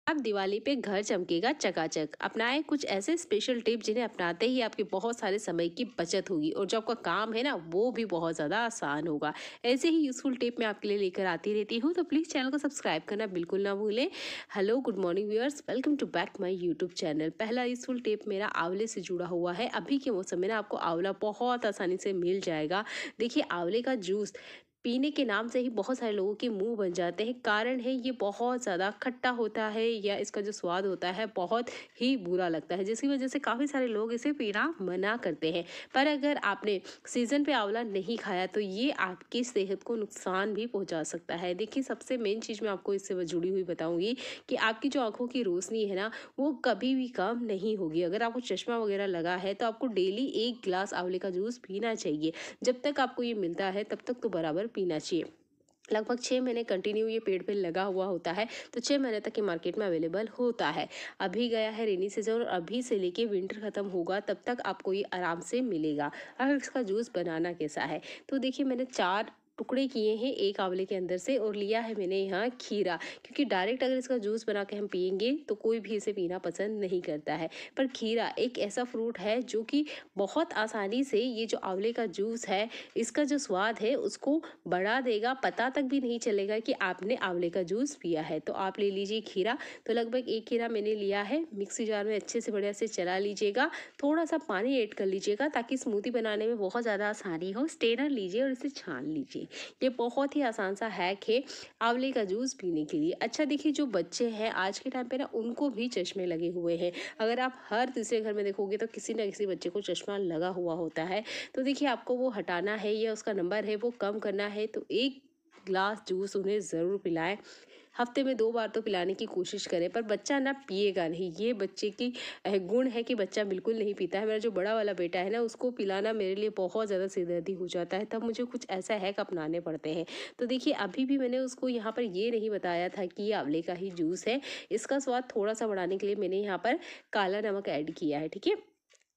अब दिवाली पे घर चमकेगा चकाचक। अपनाएं कुछ ऐसे स्पेशल टिप जिन्हें अपनाते ही आपके बहुत सारे समय की बचत होगी और जो आपका काम है ना वो भी बहुत ज़्यादा आसान होगा। ऐसे ही यूजफुल टिप मैं आपके लिए लेकर आती रहती हूँ, तो प्लीज़ चैनल को सब्सक्राइब करना बिल्कुल ना भूलें। Hello, good morning viewers, welcome to back my YouTube channel. पहला यूजफुल टिप मेरा आंवले से जुड़ा हुआ है। अभी के मौसम में ना आपको आंवला बहुत आसानी से मिल जाएगा। देखिए, आंवले का जूस पीने के नाम से ही बहुत सारे लोगों के मुंह बन जाते हैं। कारण है ये बहुत ज़्यादा खट्टा होता है या इसका जो स्वाद होता है बहुत ही बुरा लगता है, जिसकी वजह से काफ़ी सारे लोग इसे पीना मना करते हैं। पर अगर आपने सीज़न पे आंवला नहीं खाया तो ये आपकी सेहत को नुकसान भी पहुंचा सकता है। देखिए, सबसे मेन चीज़ मैं आपको इससे जुड़ी हुई बताऊंगी कि आपकी जो आंखों की रोशनी है ना वो कभी भी कम नहीं होगी। अगर आपको चश्मा वगैरह लगा है तो आपको डेली 1 गिलास आंवले का जूस पीना चाहिए। जब तक आपको ये मिलता है तब तक तो बराबर पीना चाहिए। लगभग 6 महीने कंटिन्यू ये पेड़ पे लगा हुआ होता है, तो 6 महीने तक ये मार्केट में अवेलेबल होता है। अभी गया है रेनी सीजन और अभी से लेके विंटर खत्म होगा तब तक आपको ये आराम से मिलेगा। अब इसका जूस बनाना कैसा है, तो देखिए मैंने 4 टुकड़े किए हैं एक आंवले के अंदर से और लिया है मैंने यहाँ खीरा, क्योंकि डायरेक्ट अगर इसका जूस बना के हम पियेंगे तो कोई भी इसे पीना पसंद नहीं करता है। पर खीरा एक ऐसा फ्रूट है जो कि बहुत आसानी से ये जो आंवले का जूस है इसका जो स्वाद है उसको बढ़ा देगा। पता तक भी नहीं चलेगा कि आपने आंवले का जूस पिया है। तो आप ले लीजिए खीरा। तो लगभग 1 खीरा मैंने लिया है। मिक्सी जार में अच्छे से बढ़िया से चला लीजिएगा। थोड़ा सा पानी ऐड कर लीजिएगा ताकि स्मूदी बनाने में बहुत ज़्यादा आसानी हो। स्ट्रेनर लीजिए और इसे छान लीजिए। ये बहुत ही आसान सा हैक है आंवले का जूस पीने के लिए। अच्छा, देखिए, जो बच्चे हैं आज के टाइम पे ना उनको भी चश्मे लगे हुए हैं। अगर आप हर तीसरे घर में देखोगे तो किसी ना किसी बच्चे को चश्मा लगा हुआ होता है। तो देखिए, आपको वो हटाना है या उसका नंबर है वो कम करना है तो 1 गिलास जूस उन्हें ज़रूर पिलाएं। हफ्ते में 2 बार तो पिलाने की कोशिश करें, पर बच्चा ना पिएगा नहीं। ये बच्चे की गुण है कि बच्चा बिल्कुल नहीं पीता है। मेरा जो बड़ा वाला बेटा है ना उसको पिलाना मेरे लिए बहुत ज़्यादा सिरदर्दी हो जाता है, तब मुझे कुछ ऐसा हैक अपनाने पड़ते हैं। तो देखिए, अभी भी मैंने उसको यहाँ पर ये नहीं बताया था कि ये आंवले का ही जूस है। इसका स्वाद थोड़ा सा बढ़ाने के लिए मैंने यहाँ पर काला नमक ऐड किया है। ठीक है,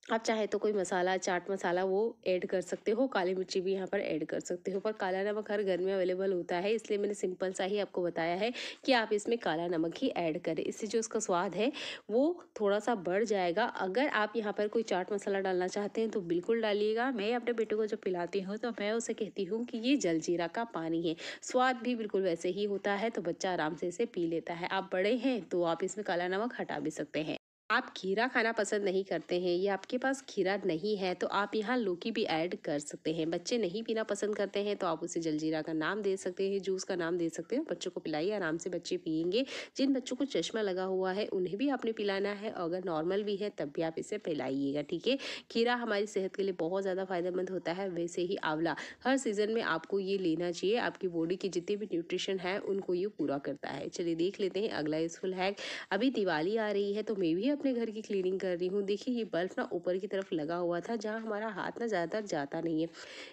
आप चाहे तो कोई मसाला, चाट मसाला वो ऐड कर सकते हो, काली मिर्ची भी यहाँ पर ऐड कर सकते हो, पर काला नमक हर घर में अवेलेबल होता है, इसलिए मैंने सिंपल सा ही आपको बताया है कि आप इसमें काला नमक ही ऐड करें। इससे जो उसका स्वाद है वो थोड़ा सा बढ़ जाएगा। अगर आप यहाँ पर कोई चाट मसाला डालना चाहते हैं तो बिल्कुल डालिएगा। मैं अपने बेटे को जब पिलाती हूँ तो मैं उसे कहती हूँ कि ये जलजीरा का पानी है। स्वाद भी बिल्कुल वैसे ही होता है, तो बच्चा आराम से इसे पी लेता है। आप बड़े हैं तो आप इसमें काला नमक हटा भी सकते हैं। आप खीरा खाना पसंद नहीं करते हैं या आपके पास खीरा नहीं है तो आप यहाँ लौकी भी ऐड कर सकते हैं। बच्चे नहीं पीना पसंद करते हैं तो आप उसे जलजीरा का नाम दे सकते हैं, जूस का नाम दे सकते हैं। बच्चों को पिलाइए, आराम से बच्चे पियेंगे। जिन बच्चों को चश्मा लगा हुआ है उन्हें भी आपने पिलाना है, और अगर नॉर्मल भी है तब भी आप इसे पिलाइएगा। ठीक है, खीरा हमारी सेहत के लिए बहुत ज़्यादा फायदेमंद होता है। वैसे ही आंवला हर सीजन में आपको ये लेना चाहिए। आपकी बॉडी की जितनी भी न्यूट्रिशन है उनको ये पूरा करता है। चलिए देख लेते हैं अगला यूजफुल हैक। अभी दिवाली आ रही है तो मैं भी अपने घर की क्लीनिंग कर रही हूँ। देखिए, ये बल्ब ना ऊपर की तरफ लगा हुआ था जहाँ हमारा हाथ ना ज़्यादातर जाता नहीं है।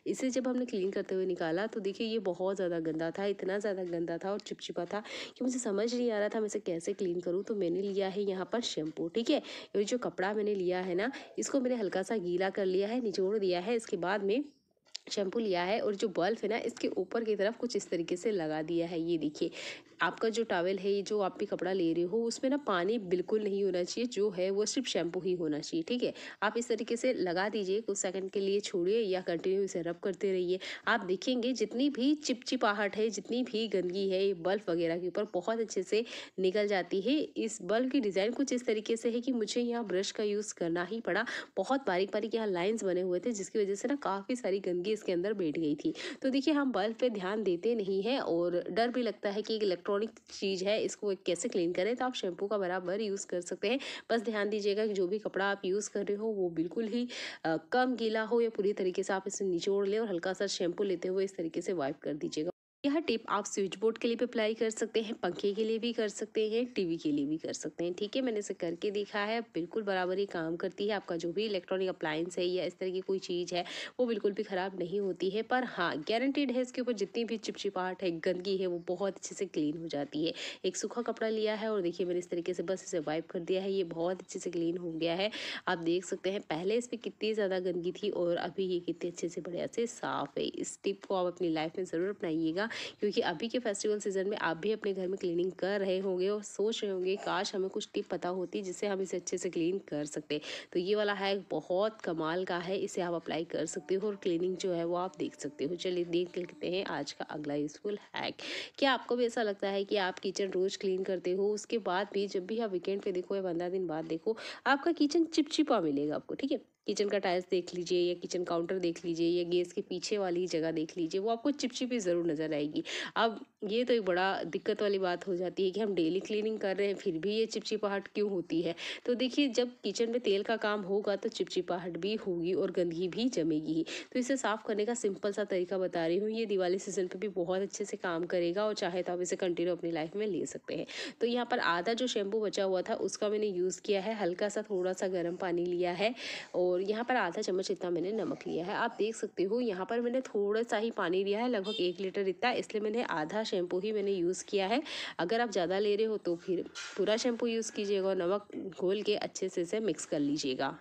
इसे जब हमने क्लीन करते हुए निकाला तो देखिए ये बहुत ज़्यादा गंदा था, इतना ज़्यादा गंदा था और चिपचिपा था कि मुझे समझ नहीं आ रहा था मैं इसे कैसे क्लीन करूँ। तो मैंने लिया है यहाँ पर शैम्पू। ठीक है, ये जो कपड़ा मैंने लिया है ना इसको मैंने हल्का सा गीला कर लिया है, निचोड़ दिया है। इसके बाद में शैम्पू लिया है और जो बल्ब है ना इसके ऊपर की तरफ कुछ इस तरीके से लगा दिया है। ये देखिए, आपका जो टॉवल है, ये जो आप भी कपड़ा ले रहे हो उसमें ना पानी बिल्कुल नहीं होना चाहिए, जो है वो सिर्फ शैम्पू ही होना चाहिए। ठीक है, आप इस तरीके से लगा दीजिए, कुछ सेकंड के लिए छोड़िए या कंटिन्यू इसे रब करते रहिए। आप देखेंगे जितनी भी चिपचिपाहट है, जितनी भी गंदगी है, ये बल्ब वगैरह के ऊपर बहुत अच्छे से निकल जाती है। इस बल्ब की डिज़ाइन कुछ इस तरीके से है कि मुझे यहाँ ब्रश का यूज़ करना ही पड़ा। बहुत बारीक बारीक यहाँ लाइंस बने हुए थे जिसकी वजह से ना काफ़ी सारी गंदगी इसके अंदर बैठ गई थी। तो देखिए, हम बल्ब पे ध्यान देते नहीं हैं और डर भी लगता है कि एक इलेक्ट्रॉनिक चीज़ है, इसको कैसे क्लीन करें। तो आप शैम्पू का बराबर यूज़ कर सकते हैं। बस ध्यान दीजिएगा कि जो भी कपड़ा आप यूज़ कर रहे हो वो बिल्कुल ही कम गीला हो या पूरी तरीके से आप इसे निचोड़ लें और हल्का सा शैम्पू लेते हुए इस तरीके से वाइप कर दीजिएगा। यह टिप आप स्विच बोर्ड के लिए भी अप्लाई कर सकते हैं, पंखे के लिए भी कर सकते हैं, टीवी के लिए भी कर सकते हैं। ठीक है, मैंने इसे करके देखा है, बिल्कुल बराबर ही काम करती है। आपका जो भी इलेक्ट्रॉनिक अप्लायंस है या इस तरह की कोई चीज़ है वो बिल्कुल भी ख़राब नहीं होती है। पर हाँ, गारंटीड है इसके ऊपर जितनी भी चिपचिपाहट है, गंदगी है, वो बहुत अच्छे से क्लीन हो जाती है। एक सूखा कपड़ा लिया है और देखिए मैंने इस तरीके से बस इसे वाइप कर दिया है, ये बहुत अच्छे से क्लीन हो गया है। आप देख सकते हैं पहले इस पर कितनी ज़्यादा गंदगी थी और अभी ये कितने अच्छे से बढ़िया से साफ़ है। इस टिप को आप अपनी लाइफ में ज़रूर अपनाइएगा। क्योंकि अभी के फेस्टिवल सीजन में आप भी अपने घर में क्लीनिंग कर रहे होंगे और सोच रहे होंगे काश हमें कुछ टिप पता होती जिससे हम इसे अच्छे से क्लीन कर सकते। तो ये वाला हैक बहुत कमाल का है, इसे आप अप्लाई कर सकते हो और क्लीनिंग जो है वो आप देख सकते हो। चलिए देख लेते हैं आज का अगला यूजफुल हैक। क्या आपको भी ऐसा लगता है कि आप किचन रोज क्लीन करते हो, उसके बाद भी जब भी आप वीकेंड पे देखो या 15 दिन बाद देखो, आपका किचन चिपचिपा मिलेगा आपको, ठीक है। किचन का टाइल्स देख लीजिए या किचन काउंटर देख लीजिए या गैस के पीछे वाली जगह देख लीजिए, वो आपको चिपचिपी ज़रूर नज़र आएगी। अब ये तो एक बड़ा दिक्कत वाली बात हो जाती है कि हम डेली क्लीनिंग कर रहे हैं फिर भी ये चिपचिपाहट क्यों होती है। तो देखिए, जब किचन में तेल का काम होगा तो चिपचिपाहट भी होगी और गंदगी भी जमेगी ही। तो इसे साफ करने का सिंपल सा तरीका बता रही हूँ, ये दिवाली सीजन पे भी बहुत अच्छे से काम करेगा और चाहे तो आप इसे कंटिन्यू अपनी लाइफ में ले सकते हैं। तो यहाँ पर आधा जो शैम्पू बचा हुआ था उसका मैंने यूज़ किया है, हल्का सा थोड़ा सा गर्म पानी लिया है और यहाँ पर आधा चम्मच इतना मैंने नमक लिया है। आप देख सकते हो यहाँ पर मैंने थोड़ा सा ही पानी लिया है, लगभग 1 लीटर इतना, इसलिए मैंने आधा शैम्पू ही मैंने यूज़ किया है। अगर आप ज़्यादा ले रहे हो तो फिर पूरा शैम्पू यूज़ कीजिएगा और नमक घोल के अच्छे से इसे मिक्स कर लीजिएगा।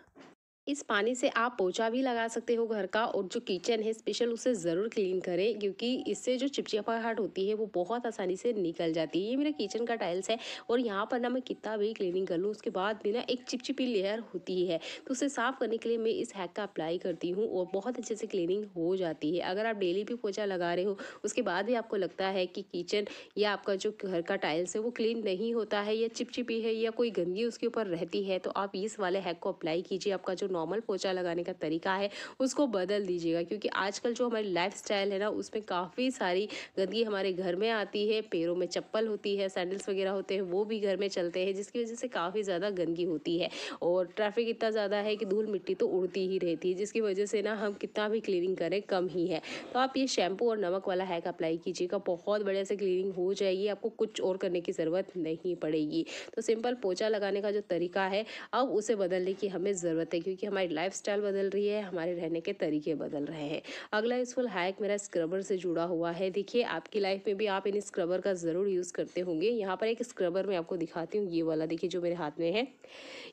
इस पानी से आप पोछा भी लगा सकते हो घर का, और जो किचन है स्पेशल उसे ज़रूर क्लीन करें क्योंकि इससे जो चिपचिपाहट होती है वो बहुत आसानी से निकल जाती है। ये मेरा किचन का टाइल्स है और यहाँ पर ना मैं कितना भी क्लीनिंग कर लूँ उसके बाद भी ना एक चिपचिपी लेयर होती ही है, तो उसे साफ़ करने के लिए मैं इस हैक का अप्लाई करती हूँ और बहुत अच्छे से क्लीनिंग हो जाती है। अगर आप डेली भी पोछा लगा रहे हो उसके बाद भी आपको लगता है कि किचन या आपका जो घर का टाइल्स है वो क्लीन नहीं होता है या चिपचिपी है या कोई गंदगी उसके ऊपर रहती है, तो आप इस वाले हैक को अप्लाई कीजिए। आपका जो नॉर्मल पोछा लगाने का तरीका है उसको बदल दीजिएगा, क्योंकि आजकल जो हमारी लाइफस्टाइल है ना उसमें काफ़ी सारी गंदगी हमारे घर में आती है। पैरों में चप्पल होती है, सैंडल्स वगैरह होते हैं, वो भी घर में चलते हैं जिसकी वजह से काफ़ी ज़्यादा गंदगी होती है और ट्रैफिक इतना ज़्यादा है कि धूल मिट्टी तो उड़ती ही रहती है, जिसकी वजह से ना हम कितना भी क्लीनिंग करें कम ही है। तो आप ये शैम्पू और नमक वाला हैक अप्लाई कीजिएगा, बहुत बढ़िया से क्लीनिंग हो जाएगी, आपको कुछ और करने की ज़रूरत नहीं पड़ेगी। तो सिंपल पोछा लगाने का जो तरीका है अब उसे बदलने की हमें ज़रूरत है, क्योंकि हमारी लाइफस्टाइल बदल रही है, हमारे रहने के तरीके बदल रहे हैं। अगला यूजफुल हैक मेरा स्क्रबर से जुड़ा हुआ है। देखिए, आपकी लाइफ में भी आप इन स्क्रबर का ज़रूर यूज़ करते होंगे। यहाँ पर एक स्क्रबर मैं आपको दिखाती हूँ, ये वाला देखिए जो मेरे हाथ में है।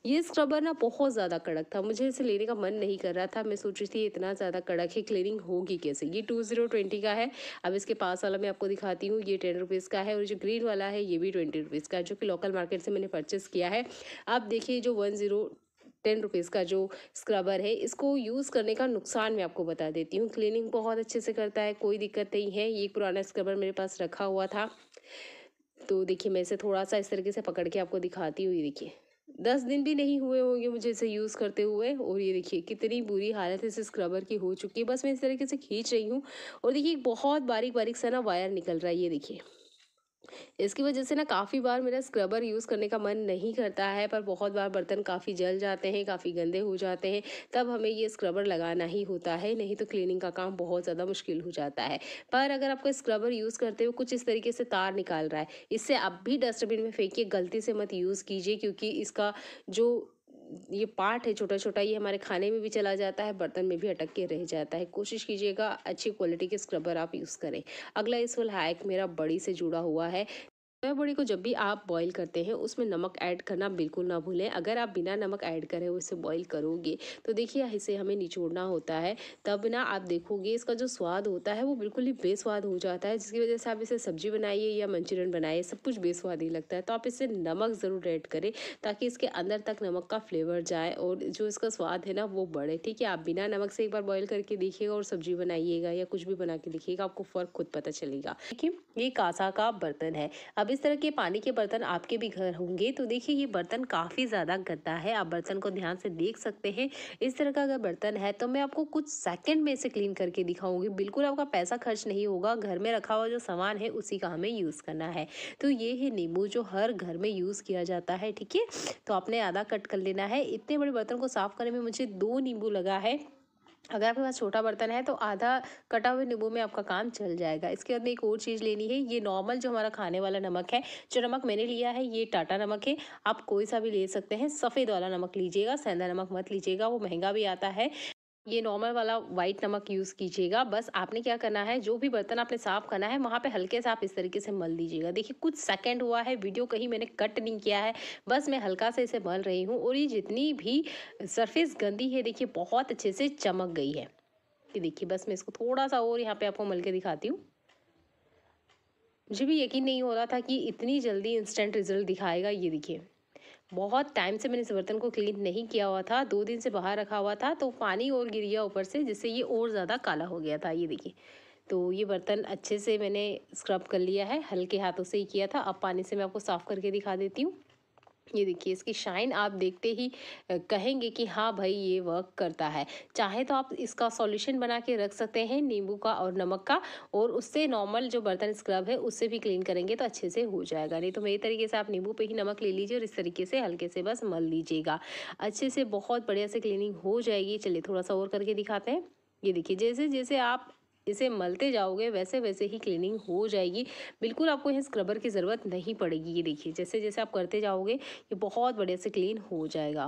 ये स्क्रबर ना बहुत ज़्यादा कड़क था, मुझे इसे लेने का मन नहीं कर रहा था। मैं सोच रही थी इतना ज़्यादा कड़क है, क्लीनिंग होगी कैसे। ये 2020 का है। अब इसके पास वाला मैं आपको दिखाती हूँ, ये 10 रुपीज़ का है और जो ग्रीन वाला है ये भी 20 रुपीज़ का है, जो कि लोकल मार्केट से मैंने परचेस किया है। आप देखिए जो 10 रुपीज़ का जो स्क्रबर है, इसको यूज़ करने का नुकसान मैं आपको बता देती हूँ। क्लीनिंग बहुत अच्छे से करता है, कोई दिक्कत नहीं है। ये एक पुराना स्क्रबर मेरे पास रखा हुआ था, तो देखिए मैं इसे थोड़ा सा इस तरीके से पकड़ के आपको दिखाती हूँ। ये देखिए 10 दिन भी नहीं हुए होंगे मुझे इसे यूज़ करते हुए और ये देखिए कितनी बुरी हालत इस स्क्रबर की हो चुकी है। बस मैं इस तरीके से खींच रही हूँ और देखिए बहुत बारीक बारीक सा ना वायर निकल रहा है, ये देखिए। इसकी वजह से ना काफ़ी बार मेरा स्क्रबर यूज़ करने का मन नहीं करता है, पर बहुत बार बर्तन काफ़ी जल जाते हैं, काफ़ी गंदे हो जाते हैं, तब हमें ये स्क्रबर लगाना ही होता है, नहीं तो क्लीनिंग का काम बहुत ज़्यादा मुश्किल हो जाता है। पर अगर आपका स्क्रबर यूज़ करते हो कुछ इस तरीके से तार निकाल रहा है, इसे आप भी डस्टबिन में फेंकिए, गलती से मत यूज़ कीजिए, क्योंकि इसका जो ये पार्ट है छोटा छोटा, ये हमारे खाने में भी चला जाता है, बर्तन में भी अटक के रह जाता है। कोशिश कीजिएगा अच्छी क्वालिटी के स्क्रबर आप यूज़ करें। अगला इस वाला हैक मेरा बड़ी से जुड़ा हुआ है। सोया बड़ी को जब भी आप बॉईल करते हैं उसमें नमक ऐड करना बिल्कुल ना भूलें। अगर आप बिना नमक ऐड करे उसे बॉईल करोगे तो देखिए इसे हमें निचोड़ना होता है, तब ना आप देखोगे इसका जो स्वाद होता है वो बिल्कुल ही बेस्वाद हो जाता है, जिसकी वजह से आप इसे सब्जी बनाइए या मंचूरियन बनाइए सब कुछ बेस्वाद ही लगता है। तो आप इसे नमक ज़रूर ऐड करें ताकि इसके अंदर तक नमक का फ्लेवर जाए और जो इसका स्वाद है ना वो बढ़े। ठीक है, आप बिना नमक से एक बार बॉईल करके देखिएगा और सब्जी बनाइएगा या कुछ भी बना के देखिएगा, आपको फ़र्क खुद पता चलेगा। देखिए ये कांसा का बर्तन है। अब इस तरह के पानी के बर्तन आपके भी घर होंगे, तो देखिए ये बर्तन काफ़ी ज़्यादा गंदा है, आप बर्तन को ध्यान से देख सकते हैं। इस तरह का अगर बर्तन है तो मैं आपको कुछ सेकंड में इसे क्लीन करके दिखाऊंगी, बिल्कुल आपका पैसा खर्च नहीं होगा, घर में रखा हुआ जो सामान है उसी का हमें यूज़ करना है। तो ये है नींबू जो हर घर में यूज़ किया जाता है, ठीक है। तो आपने आधा कट कर लेना है। इतने बड़े बर्तन को साफ़ करने में मुझे 2 नींबू लगा है। अगर आपके पास छोटा बर्तन है तो आधा कटा हुए नींबू में आपका काम चल जाएगा। इसके बाद में एक और चीज़ लेनी है, ये नॉर्मल जो हमारा खाने वाला नमक है। जो नमक मैंने लिया है ये टाटा नमक है, आप कोई सा भी ले सकते हैं। सफ़ेद वाला नमक लीजिएगा, सेंधा नमक मत लीजिएगा, वो महंगा भी आता है। ये नॉर्मल वाला व्हाइट नमक यूज़ कीजिएगा। बस आपने क्या करना है, जो भी बर्तन आपने साफ़ करना है वहाँ पे हल्के से आप इस तरीके से मल दीजिएगा। देखिए कुछ सेकंड हुआ है, वीडियो कहीं मैंने कट नहीं किया है, बस मैं हल्का से इसे मल रही हूँ और ये जितनी भी सरफेस गंदी है देखिए बहुत अच्छे से चमक गई है। ये देखिए बस मैं इसको थोड़ा सा और यहाँ पे आपको मल के दिखाती हूँ। मुझे भी यकीन नहीं हो रहा था कि इतनी जल्दी इंस्टेंट रिजल्ट दिखाएगा। ये देखिए, बहुत टाइम से मैंने इस बर्तन को क्लीन नहीं किया हुआ था, 2 दिन से बाहर रखा हुआ था, तो पानी और गिर गया ऊपर से, जिससे ये और ज़्यादा काला हो गया था। ये देखिए, तो ये बर्तन अच्छे से मैंने स्क्रब कर लिया है, हल्के हाथों से ही किया था। अब पानी से मैं आपको साफ़ करके दिखा देती हूँ। ये देखिए, इसकी शाइन आप देखते ही कहेंगे कि हाँ भाई, ये वर्क करता है। चाहे तो आप इसका सॉल्यूशन बना के रख सकते हैं नींबू का और नमक का, और उससे नॉर्मल जो बर्तन स्क्रब है उससे भी क्लीन करेंगे तो अच्छे से हो जाएगा। नहीं तो मेरी तरीके से आप नींबू पे ही नमक ले लीजिए और इस तरीके से हल्के से बस मल लीजिएगा, अच्छे से बहुत बढ़िया से क्लीनिंग हो जाएगी। चलिए थोड़ा सा और करके दिखाते हैं। ये देखिए, जैसे जैसे आप इसे मलते जाओगे वैसे वैसे ही क्लीनिंग हो जाएगी। बिल्कुल आपको यहाँ स्क्रबर की ज़रूरत नहीं पड़ेगी। ये देखिए, जैसे जैसे आप करते जाओगे ये बहुत बढ़िया से क्लीन हो जाएगा।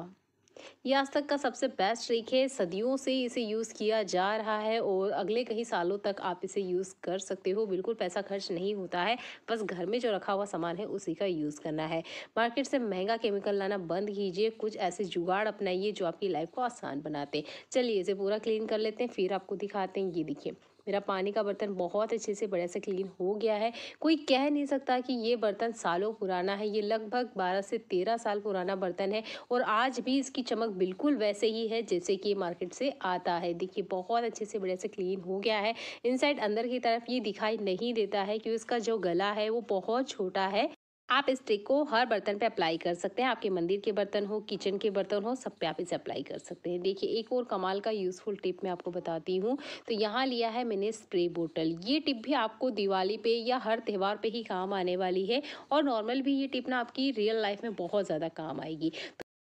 ये आज तक का सबसे बेस्ट ट्रिक है, सदियों से इसे यूज़ किया जा रहा है और अगले कई सालों तक आप इसे यूज़ कर सकते हो। बिल्कुल पैसा खर्च नहीं होता है, बस घर में जो रखा हुआ सामान है उसी का यूज़ करना है। मार्केट से महंगा केमिकल लाना बंद कीजिए, कुछ ऐसे जुगाड़ अपनाइए जो आपकी लाइफ को आसान बनाते हैं। चलिए इसे पूरा क्लीन कर लेते हैं, फिर आपको दिखाते हैं। ये देखिए, मेरा पानी का बर्तन बहुत अच्छे से बढ़िया से क्लीन हो गया है। कोई कह नहीं सकता कि ये बर्तन सालों पुराना है। ये लगभग 12 से 13 साल पुराना बर्तन है और आज भी इसकी चमक बिल्कुल वैसे ही है जैसे कि मार्केट से आता है। देखिए, बहुत अच्छे से बढ़िया से क्लीन हो गया है। इनसाइड अंदर की तरफ ये दिखाई नहीं देता है क्योंकि इसका जो गला है वो बहुत छोटा है। आप इस ट्रिक को हर बर्तन पे अप्लाई कर सकते हैं। आपके मंदिर के बर्तन हो, किचन के बर्तन हो, सब पे आप इसे अप्लाई कर सकते हैं। देखिए, एक और कमाल का यूज़फुल टिप मैं आपको बताती हूँ। तो यहाँ लिया है मैंने स्प्रे बोतल। ये टिप भी आपको दिवाली पे या हर त्योहार पे ही काम आने वाली है और नॉर्मल भी ये टिप ना आपकी रियल लाइफ में बहुत ज़्यादा काम आएगी।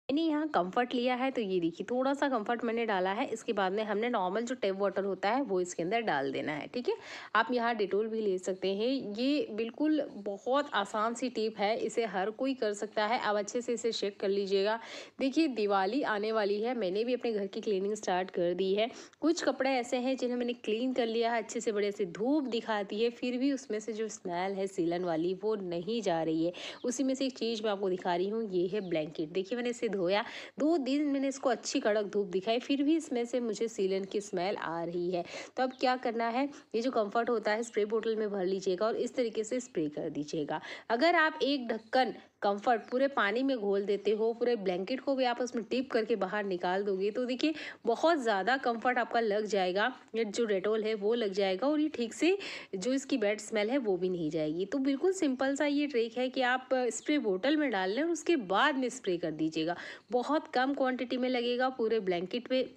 मैंने यहाँ कंफर्ट लिया है, तो ये देखिए थोड़ा सा कंफर्ट मैंने डाला है। इसके बाद में हमने नॉर्मल जो टैप वाटर होता है वो इसके अंदर डाल देना है। ठीक है, आप यहाँ डेटोल भी ले सकते हैं। ये बिल्कुल बहुत आसान सी टिप है, इसे हर कोई कर सकता है। अब अच्छे से इसे चेक कर लीजिएगा। देखिए, दिवाली आने वाली है, मैंने भी अपने घर की क्लीनिंग स्टार्ट कर दी है। कुछ कपड़े ऐसे हैं जिन्हें मैंने क्लीन कर लिया है अच्छे से, बड़े से धूप दिखाती है, फिर भी उसमें से जो स्मेल है सीलन वाली वो नहीं जा रही है। उसी में से एक चीज़ मैं आपको दिखा रही हूँ, ये है ब्लैंकेट। देखिए, मैंने इसे धोया, 2 दिन मैंने इसको अच्छी कड़क धूप दिखाई, फिर भी इसमें से मुझे सीलन की स्मेल आ रही है। तो अब क्या करना है, ये जो कंफर्ट होता है स्प्रे बोतल में भर लीजिएगा और इस तरीके से स्प्रे कर दीजिएगा। अगर आप एक ढक्कन कंफर्ट पूरे पानी में घोल देते हो, पूरे ब्लैंकेट को भी आप उसमें डिप करके बाहर निकाल दोगे, तो देखिए बहुत ज़्यादा कंफर्ट आपका लग जाएगा। ये जो डेटॉल है वो लग जाएगा और ये ठीक से जो इसकी बैड स्मेल है वो भी नहीं जाएगी। तो बिल्कुल सिंपल सा ये ट्रिक है कि आप स्प्रे बोतल में डाल लें और उसके बाद में स्प्रे कर दीजिएगा। बहुत कम क्वांटिटी में लगेगा, पूरे ब्लैंकेट पे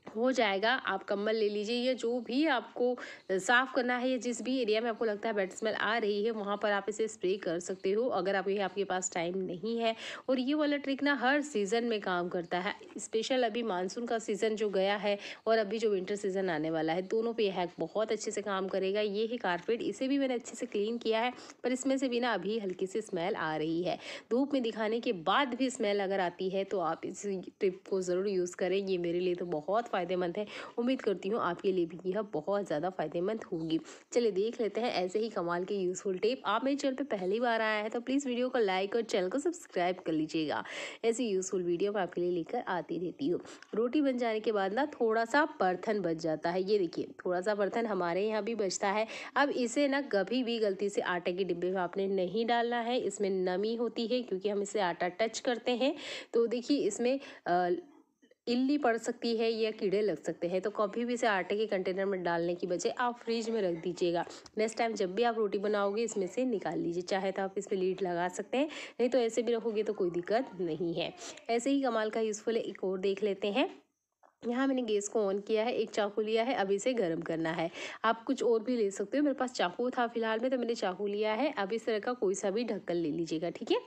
हो जाएगा। आप कंबल ले लीजिए या जो भी आपको साफ़ करना है या जिस भी एरिया में आपको लगता है बैड स्मेल आ रही है वहाँ पर आप इसे स्प्रे कर सकते हो, अगर आपके पास टाइम नहीं है। और ये वाला ट्रिक ना हर सीज़न में काम करता है। स्पेशल अभी मानसून का सीज़न जो गया है और अभी जो विंटर सीज़न आने वाला है, दोनों पे हैक बहुत अच्छे से काम करेगा। ये है कारपेट, इसे भी मैंने अच्छे से क्लीन किया है, पर इसमें से भी ना अभी हल्की सी स्मेल आ रही है। धूप में दिखाने के बाद भी स्मेल अगर आती है तो आप इस टिप को ज़रूर यूज़ करें। ये मेरे लिए तो बहुत फ़ायदेमंद है। उम्मीद करती हूँ आपके लिए भी यह बहुत ज़्यादा फ़ायदेमंद होगी। चलिए देख लेते हैं ऐसे ही कमाल के यूज़फुल टिप। आप मेरे चैनल पे पहली बार आया है तो प्लीज़ वीडियो को लाइक और चैनल को सब्सक्राइब कर लीजिएगा। ऐसी यूज़फुल वीडियो मैं आपके लिए लेकर आती रहती हूँ। रोटी बन जाने के बाद ना थोड़ा सा बर्तन बच जाता है। ये देखिए, थोड़ा सा बर्तन हमारे यहाँ भी बचता है। अब इसे ना कभी भी गलती से आटे के डिब्बे में आपने नहीं डालना है। इसमें नमी होती है क्योंकि हम इसे आटा टच करते हैं, तो देखिए इसमें इल्ली पड़ सकती है या कीड़े लग सकते हैं। तो कभी भी इसे आटे के कंटेनर में डालने की बजाय आप फ्रिज में रख दीजिएगा। नेक्स्ट टाइम जब भी आप रोटी बनाओगे इसमें से निकाल लीजिए। चाहे तो आप इस पर लीड लगा सकते हैं, नहीं तो ऐसे भी रखोगे तो कोई दिक्कत नहीं है। ऐसे ही कमाल का यूज़फुल एक और देख लेते हैं। यहाँ मैंने गैस को ऑन किया है, एक चाकू लिया है, अब इसे गर्म करना है। आप कुछ और भी ले सकते हो, मेरे पास चाकू था फिलहाल में तो मैंने चाकू लिया है। अब इस तरह का कोई सा भी ढक्कन ले लीजिएगा। ठीक है,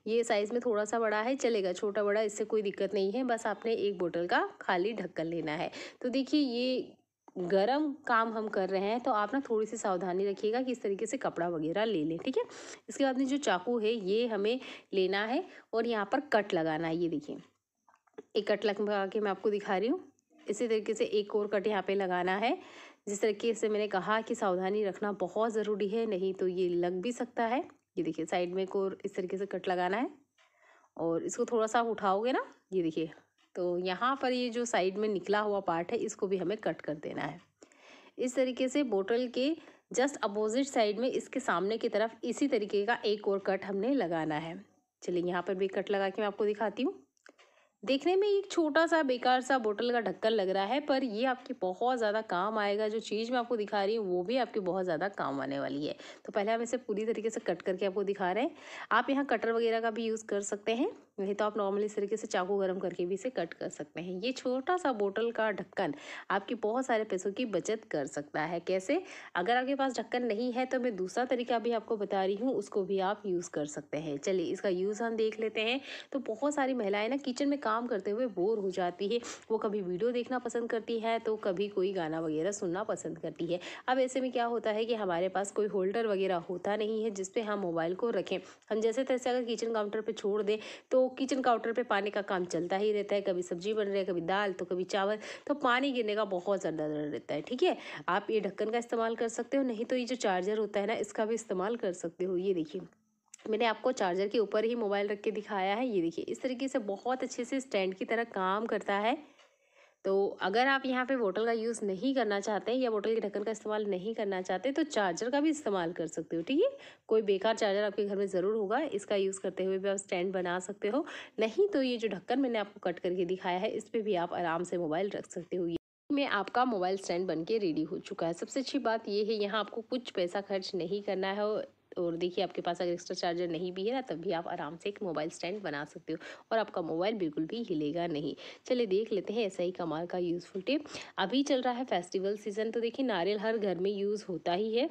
ये साइज़ में थोड़ा सा बड़ा है, चलेगा, छोटा बड़ा इससे कोई दिक्कत नहीं है। बस आपने एक बोतल का खाली ढक्कन लेना है। तो देखिए, ये गरम काम हम कर रहे हैं तो आप ना थोड़ी सी सावधानी रखिएगा कि इस तरीके से कपड़ा वगैरह ले लें। ठीक है, इसके बाद में जो चाकू है ये हमें लेना है और यहाँ पर कट लगाना है। ये देखिए, एक कट लगा के मैं आपको दिखा रही हूँ। इसी तरीके से एक और कट यहाँ पे लगाना है। जिस तरीके से मैंने कहा कि सावधानी रखना बहुत ज़रूरी है, नहीं तो ये लग भी सकता है। ये देखिए, साइड में एक और इस तरीके से कट लगाना है और इसको थोड़ा सा आप उठाओगे ना, ये देखिए, तो यहाँ पर ये जो साइड में निकला हुआ पार्ट है इसको भी हमें कट कर देना है। इस तरीके से बोतल के जस्ट अपोजिट साइड में इसके सामने की तरफ इसी तरीके का एक और कट हमने लगाना है। चलिए यहाँ पर भी कट लगा के मैं आपको दिखाती हूँ। देखने में एक छोटा सा बेकार सा बोतल का ढक्कन लग रहा है, पर ये आपकी बहुत ज़्यादा काम आएगा। जो चीज़ मैं आपको दिखा रही हूँ वो भी आपकी बहुत ज़्यादा काम आने वाली है। तो पहले हम इसे पूरी तरीके से कट करके आपको दिखा रहे हैं। आप यहाँ कटर वगैरह का भी यूज़ कर सकते हैं, नहीं तो आप नॉर्मली इस तरीके से चाकू गर्म करके भी इसे कट कर सकते हैं। ये छोटा सा बोतल का ढक्कन आपकी बहुत सारे पैसों की बचत कर सकता है। कैसे? अगर आपके पास ढक्कन नहीं है तो मैं दूसरा तरीका भी आपको बता रही हूँ, उसको भी आप यूज़ कर सकते हैं। चलिए इसका यूज़ हम देख लेते हैं। तो बहुत सारी महिलाएं ना किचन में काम करते हुए बोर हो जाती है। वो कभी वीडियो देखना पसंद करती है तो कभी कोई गाना वगैरह सुनना पसंद करती है। अब ऐसे में क्या होता है कि हमारे पास कोई होल्डर वगैरह होता नहीं है जिस पे हम मोबाइल को रखें। हम जैसे तैसे अगर किचन काउंटर पे छोड़ दें तो किचन काउंटर पे पानी का काम चलता ही रहता है। कभी सब्जी बन रही है, कभी दाल, तो कभी चावल, तो पानी गिरने का बहुत ज़्यादा डर रहता है। ठीक है, आप ये ढक्कन का इस्तेमाल कर सकते हो, नहीं तो ये जो चार्जर होता है ना इसका भी इस्तेमाल कर सकते हो। ये देखिए मैंने आपको चार्जर के ऊपर ही मोबाइल रख के दिखाया है। ये देखिए इस तरीके से बहुत अच्छे से स्टैंड की तरह काम करता है। तो अगर आप यहाँ पे बोतल का यूज़ नहीं करना चाहते या बोतल के ढक्कन का इस्तेमाल नहीं करना चाहते तो चार्जर का भी इस्तेमाल कर सकते हो। ठीक है, कोई बेकार चार्जर आपके घर में ज़रूर होगा, इसका यूज़ करते हुए भी आप स्टैंड बना सकते हो। नहीं तो ये जो ढक्कन मैंने आपको कट करके दिखाया है इस पर भी आप आराम से मोबाइल रख सकते हो। में आपका मोबाइल स्टैंड बन के रेडी हो चुका है। सबसे अच्छी बात ये है यहाँ आपको कुछ पैसा खर्च नहीं करना है। और देखिए आपके पास अगर एक्स्ट्रा चार्जर नहीं भी है ना तब भी आप आराम से एक मोबाइल स्टैंड बना सकते हो और आपका मोबाइल बिल्कुल भी हिलेगा नहीं। चलिए देख लेते हैं ऐसा ही कमाल का यूज़फुल टिप। अभी चल रहा है फेस्टिवल सीजन, तो देखिए नारियल हर घर में यूज़ होता ही है,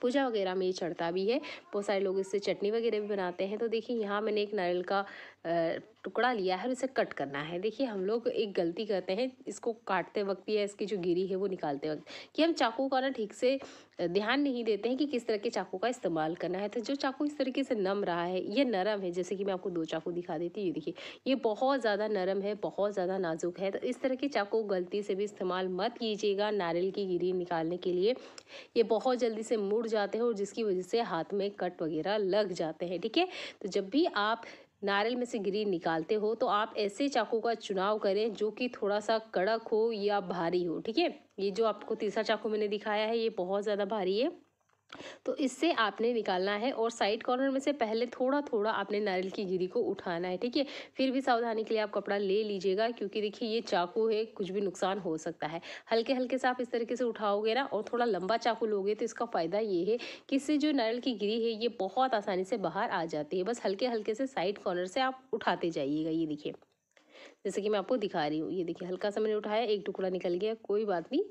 पूजा वगैरह में ये चढ़ता भी है। बहुत सारे लोग इससे चटनी वगैरह भी बनाते हैं। तो देखिए यहाँ मैंने एक नारियल का टुकड़ा लिया है और इसे कट करना है। देखिए हम लोग एक गलती करते हैं इसको काटते वक्त या इसकी जो गिरी है वो निकालते वक्त, कि हम चाकू का ना ठीक से ध्यान नहीं देते हैं कि किस तरह के चाकू का इस्तेमाल करना है। तो जो चाकू इस तरीके से नम रहा है, ये नरम है, जैसे कि मैं आपको दो चाकू दिखा देती हूँ। ये देखिए ये बहुत ज़्यादा नरम है, बहुत ज़्यादा नाजुक है। तो इस तरह के चाकू गलती से भी इस्तेमाल मत कीजिएगा नारियल की गिरी निकालने के लिए। ये बहुत जल्दी से मुड़ जाते हैं और जिसकी वजह से हाथ में कट वगैरह लग जाते हैं। ठीक है, तो जब भी आप नारियल में से गिरी निकालते हो तो आप ऐसे चाकू का चुनाव करें जो कि थोड़ा सा कड़क हो या भारी हो। ठीक है, ये जो आपको तीसरा चाकू मैंने दिखाया है ये बहुत ज़्यादा भारी है, तो इससे आपने निकालना है और साइड कॉर्नर में से पहले थोड़ा थोड़ा आपने नारियल की गिरी को उठाना है। ठीक है, फिर भी सावधानी के लिए आप कपड़ा ले लीजिएगा क्योंकि देखिए ये चाकू है, कुछ भी नुकसान हो सकता है। हल्के हल्के से आप इस तरीके से उठाओगे ना और थोड़ा लंबा चाकू लोगे तो इसका फ़ायदा ये है कि इससे जो नारियल की गिरी है ये बहुत आसानी से बाहर आ जाती है। बस हल्के हल्के से साइड कॉर्नर से आप उठाते जाइएगा। ये देखिए जैसे कि मैं आपको दिखा रही हूँ, ये देखिए हल्का सा मैंने उठाया, एक टुकड़ा निकल गया, कोई बात नहीं।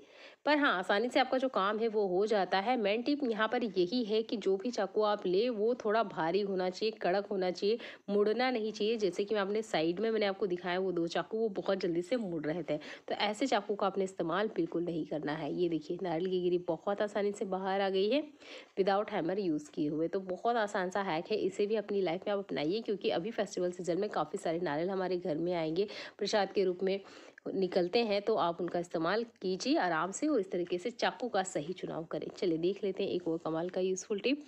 पर हाँ, आसानी से आपका जो काम है वो हो जाता है। मेन टिप यहाँ पर यही है कि जो भी चाकू आप ले वो थोड़ा भारी होना चाहिए, कड़क होना चाहिए, मुड़ना नहीं चाहिए। जैसे कि मैं अपने साइड में मैंने आपको दिखाया वो दो चाकू वो बहुत जल्दी से मुड़ रहे थे, तो ऐसे चाकू का आपने इस्तेमाल बिल्कुल नहीं करना है। ये देखिए नारियल की गिरी बहुत आसानी से बाहर आ गई है विदाउट हैमर यूज़ किए हुए। तो बहुत आसान सा हैक है, इसे भी अपनी लाइफ में आप अपनाइए क्योंकि अभी फेस्टिवल सीजन में काफ़ी सारे नारियल हमारे घर में आएंगे, प्रसाद के रूप में निकलते हैं, तो आप उनका इस्तेमाल कीजिए आराम से और इस तरीके से चाकू का सही चुनाव करें। चलिए देख लेते हैं एक और कमाल का यूज़फुल टिप।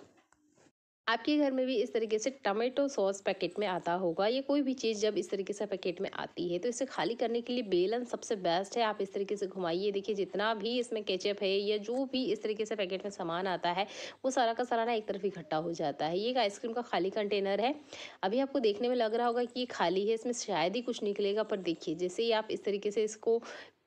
आपके घर में भी इस तरीके से टमाटो सॉस पैकेट में आता होगा, या कोई भी चीज़ जब इस तरीके से पैकेट में आती है तो इसे खाली करने के लिए बेलन सबसे बेस्ट है। आप इस तरीके से घुमाइए, देखिए जितना भी इसमें केचप है या जो भी इस तरीके से पैकेट में सामान आता है वो सारा का सारा ना एक तरफ इकट्ठा हो जाता है। ये एक आइसक्रीम का खाली कंटेनर है। अभी आपको देखने में लग रहा होगा कि ये खाली है, इसमें शायद ही कुछ निकलेगा, पर देखिए जैसे ही आप इस तरीके से इसको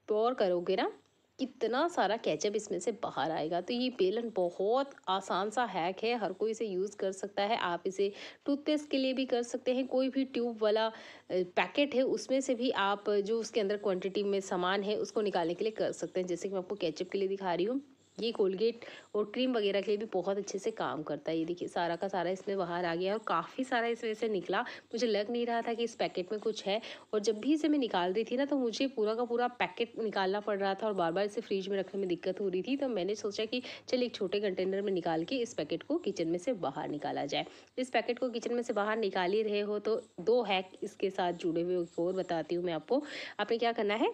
पोर करोगे ना कितना सारा केचप इसमें से बाहर आएगा। तो ये बेलन बहुत आसान सा हैक है, हर कोई इसे यूज़ कर सकता है। आप इसे टूथपेस्ट के लिए भी कर सकते हैं, कोई भी ट्यूब वाला पैकेट है उसमें से भी आप जो उसके अंदर क्वांटिटी में सामान है उसको निकालने के लिए कर सकते हैं। जैसे कि मैं आपको केचप के लिए दिखा रही हूँ, ये कोलगेट और क्रीम वगैरह के लिए भी बहुत अच्छे से काम करता है। ये देखिए सारा का सारा इसमें बाहर आ गया और काफ़ी सारा इसमें से निकला। मुझे लग नहीं रहा था कि इस पैकेट में कुछ है, और जब भी इसे मैं निकाल रही थी ना तो मुझे पूरा का पूरा पैकेट निकालना पड़ रहा था और बार बार इसे फ्रिज में रखने में दिक्कत हो रही थी। तो मैंने सोचा कि चल एक छोटे कंटेनर में निकाल के इस पैकेट को किचन में से बाहर निकाला जाए। इस पैकेट को किचन में से बाहर निकाल ही रहे हो तो दो हैक इसके साथ जुड़े हुए और बताती हूँ मैं आपको। आपने क्या करना है,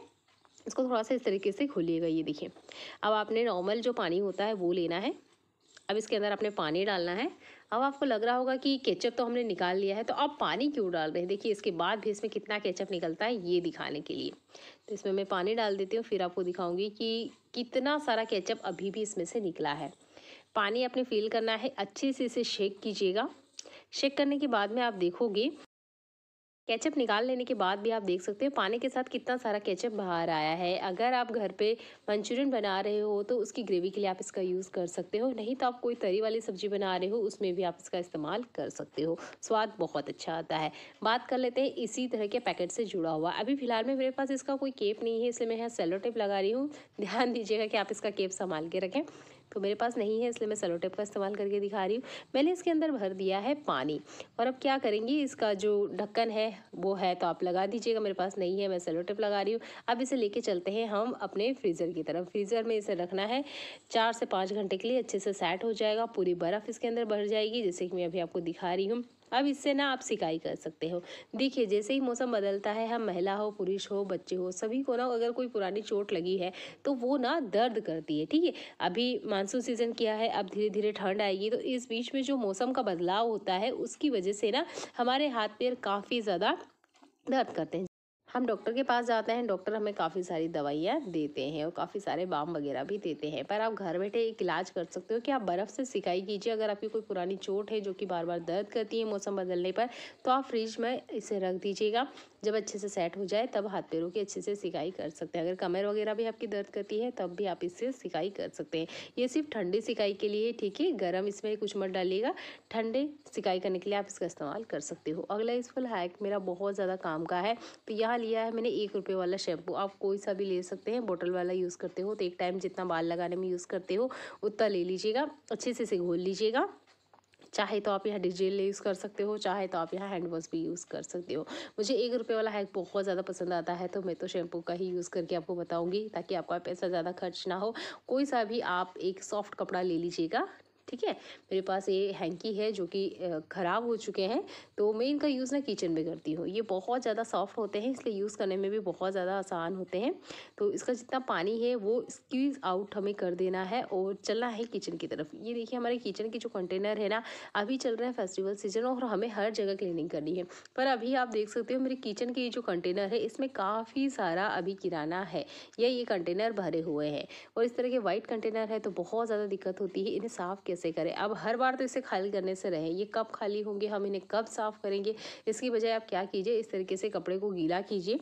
इसको थोड़ा सा इस तरीके से खोलिएगा। ये देखिए अब आपने नॉर्मल जो पानी होता है वो लेना है। अब इसके अंदर आपने पानी डालना है। अब आपको लग रहा होगा कि केचप तो हमने निकाल लिया है, तो आप पानी क्यों डाल रहे हैं? देखिए इसके बाद भी इसमें कितना केचप निकलता है ये दिखाने के लिए। तो इसमें मैं पानी डाल देती हूँ, फिर आपको दिखाऊंगी कि कितना सारा केचप अभी भी इसमें से निकला है। पानी आपने फिल करना है, अच्छे से इसे शेक कीजिएगा। शेक करने के बाद में आप देखोगे केचप निकाल लेने के बाद भी आप देख सकते हो पानी के साथ कितना सारा केचप बाहर आया है। अगर आप घर पे मंचूरियन बना रहे हो तो उसकी ग्रेवी के लिए आप इसका यूज़ कर सकते हो, नहीं तो आप कोई तरी वाली सब्जी बना रहे हो उसमें भी आप इसका इस्तेमाल कर सकते हो। स्वाद बहुत अच्छा आता है। बात कर लेते हैं इसी तरह के पैकेट से जुड़ा हुआ। अभी फ़िलहाल में मेरे पास इसका कोई केप नहीं है, इसलिए मैं यहाँ सेलो टेप लगा रही हूँ। ध्यान दीजिएगा कि आप इसका केप संभाल के रखें। तो मेरे पास नहीं है इसलिए मैं सेलो टेप का इस्तेमाल करके दिखा रही हूँ। मैंने इसके अंदर भर दिया है पानी और अब क्या करेंगे, इसका जो ढक्कन है वो है तो आप लगा दीजिएगा, मेरे पास नहीं है, मैं सेलो टेप लगा रही हूँ। अब इसे लेके चलते हैं हम अपने फ्रीज़र की तरफ। फ्रीज़र में इसे रखना है 4 से 5 घंटे के लिए, अच्छे से सेट हो जाएगा, पूरी बर्फ़ इसके अंदर भर जाएगी जैसे कि मैं अभी आपको दिखा रही हूँ। अब इससे ना आप सिकाई कर सकते हो। देखिए जैसे ही मौसम बदलता है, हम महिला हो, पुरुष हो, बच्चे हो, सभी को ना अगर कोई पुरानी चोट लगी है तो वो ना दर्द करती है, ठीक है। अभी मानसून सीज़न किया है, अब धीरे धीरे ठंड आएगी, तो इस बीच में जो मौसम का बदलाव होता है उसकी वजह से ना हमारे हाथ पैर काफ़ी ज़्यादा दर्द करते हैं। हम डॉक्टर के पास जाते हैं, डॉक्टर हमें काफ़ी सारी दवाइयाँ देते हैं और काफ़ी सारे बाम वगैरह भी देते हैं, पर आप घर बैठे एक इलाज कर सकते हो कि आप बर्फ़ से सिकाई कीजिए। अगर आपकी कोई पुरानी चोट है जो कि बार बार दर्द करती है मौसम बदलने पर, तो आप फ्रिज में इसे रख दीजिएगा। जब अच्छे से सेट हो जाए तब हाथ पैरों की अच्छे से सिकाई कर सकते हैं। अगर कमर वगैरह भी आपकी दर्द करती है तब भी आप इससे सिकाई कर सकते हैं। ये सिर्फ ठंडी सिकाई के लिए, ठीक है, गर्म इसमें कुछ मत डालिएगा। ठंडे सिकाई करने के लिए आप इसका इस्तेमाल कर सकते हो। अगला यूज़फुल हैक मेरा बहुत ज़्यादा काम का है, तो यहाँ लिया है मैंने 1 रुपये वाला शैम्पू। आप कोई सा भी ले सकते हैं, बोतल वाला यूज़ करते हो तो एक टाइम जितना बाल लगाने में यूज़ करते हो उतना ले लीजिएगा, अच्छे से इसे घोल लीजिएगा। चाहे तो आप यहाँ डिजेल यूज़ कर सकते हो, चाहे तो आप यहाँ हैंड वॉश भी यूज़ कर सकते हो। मुझे 1 रुपये वाला हैक बहुत ज़्यादा पसंद आता है, तो मैं तो शैम्पू का ही यूज़ करके आपको बताऊँगी ताकि आपका पैसा ज़्यादा खर्च ना हो। कोई सा भी आप एक सॉफ्ट कपड़ा ले लीजिएगा, ठीक है। मेरे पास ये हैंकी है जो कि ख़राब हो चुके हैं, तो मैं इनका यूज़ ना किचन में करती हूँ। ये बहुत ज़्यादा सॉफ्ट होते हैं इसलिए यूज़ करने में भी बहुत ज़्यादा आसान होते हैं। तो इसका जितना पानी है वो स्क्वीज़ आउट हमें कर देना है और चलना है किचन की तरफ। ये देखिए हमारे किचन की जो कंटेनर है ना, अभी चल रहा है फेस्टिवल सीजन और हमें हर जगह क्लीनिंग करनी है। पर अभी आप देख सकते हो मेरे किचन की जो कंटेनर है इसमें काफ़ी सारा अभी किराना है, ये कंटेनर भरे हुए हैं और इस तरह के वाइट कंटेनर है तो बहुत ज़्यादा दिक्कत होती है इन्हें साफ़ कैसे करें। अब हर बार तो इसे खाली करने से रहें, ये कब खाली होंगे, हम इन्हें कब साफ़ करेंगे। इसकी बजाय आप क्या कीजिए, इस तरीके से कपड़े को गीला कीजिए,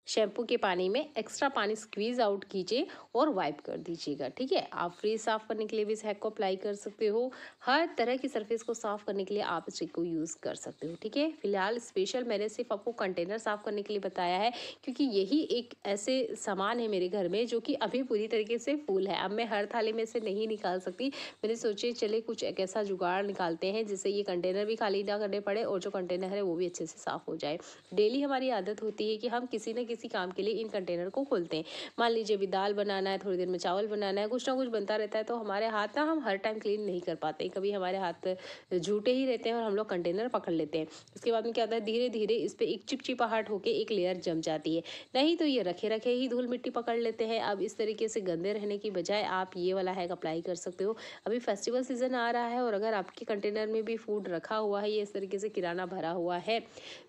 शैम्पू के पानी में एक्स्ट्रा पानी स्क्वीज़ आउट कीजिए और वाइप कर दीजिएगा, ठीक है। आप फ्रिज साफ़ करने के लिए भी इस हैक को अप्लाई कर सकते हो। हर तरह की सरफेस को साफ़ करने के लिए आप इस ट्रिक को यूज़ कर सकते हो, ठीक है। फिलहाल स्पेशल मैंने सिर्फ आपको कंटेनर साफ़ करने के लिए बताया है क्योंकि यही एक ऐसे सामान है मेरे घर में जो कि अभी पूरी तरीके से फुल है। अब मैं हर थाली में से नहीं निकाल सकती, मैंने सोचे चले कुछ एक ऐसा जुगाड़ निकालते हैं जिससे ये कंटेनर भी खाली ना करने पड़े और जो कंटेनर है वो भी अच्छे से साफ़ हो जाए। डेली हमारी आदत होती है कि हम किसी न किसी काम के लिए इन कंटेनर को खोलते हैं। मान लीजिए अभी दाल बनाना है, थोड़ी देर में चावल बनाना है, कुछ ना कुछ बनता रहता है, तो हमारे हाथ ना हम हर टाइम क्लीन नहीं कर पाते, कभी हमारे हाथ झूठे ही रहते हैं और हम लोग कंटेनर पकड़ लेते हैं। इसके बाद में क्या होता है, धीरे धीरे इस पर एक चिपचिपाहट होकर एक लेयर जम जाती है, नहीं तो ये रखे रखे ही धूल मिट्टी पकड़ लेते हैं। अब इस तरीके से गंदे रहने की बजाय आप ये वाला हैक अप्लाई कर सकते हो। अभी फेस्टिवल सीजन आ रहा है और अगर आपके कंटेनर में भी फूड रखा हुआ है, ये इस तरीके से किराना भरा हुआ है,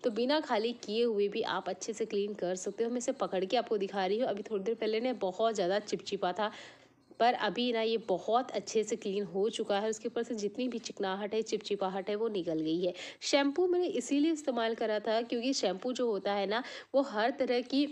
तो बिना खाली किए हुए भी आप अच्छे से क्लीन कर सकते हो। मैं इसे पकड़ के आपको दिखा रही हूँ, अभी थोड़ी देर पहले ने बहुत ज़्यादा चिपचिपा था पर अभी ना ये बहुत अच्छे से क्लीन हो चुका है। उसके ऊपर से जितनी भी चिकनाहट है, चिपचिपाहट है, वो निकल गई है। शैम्पू मैंने इसीलिए इस्तेमाल करा था क्योंकि शैम्पू जो होता है ना, वो हर तरह की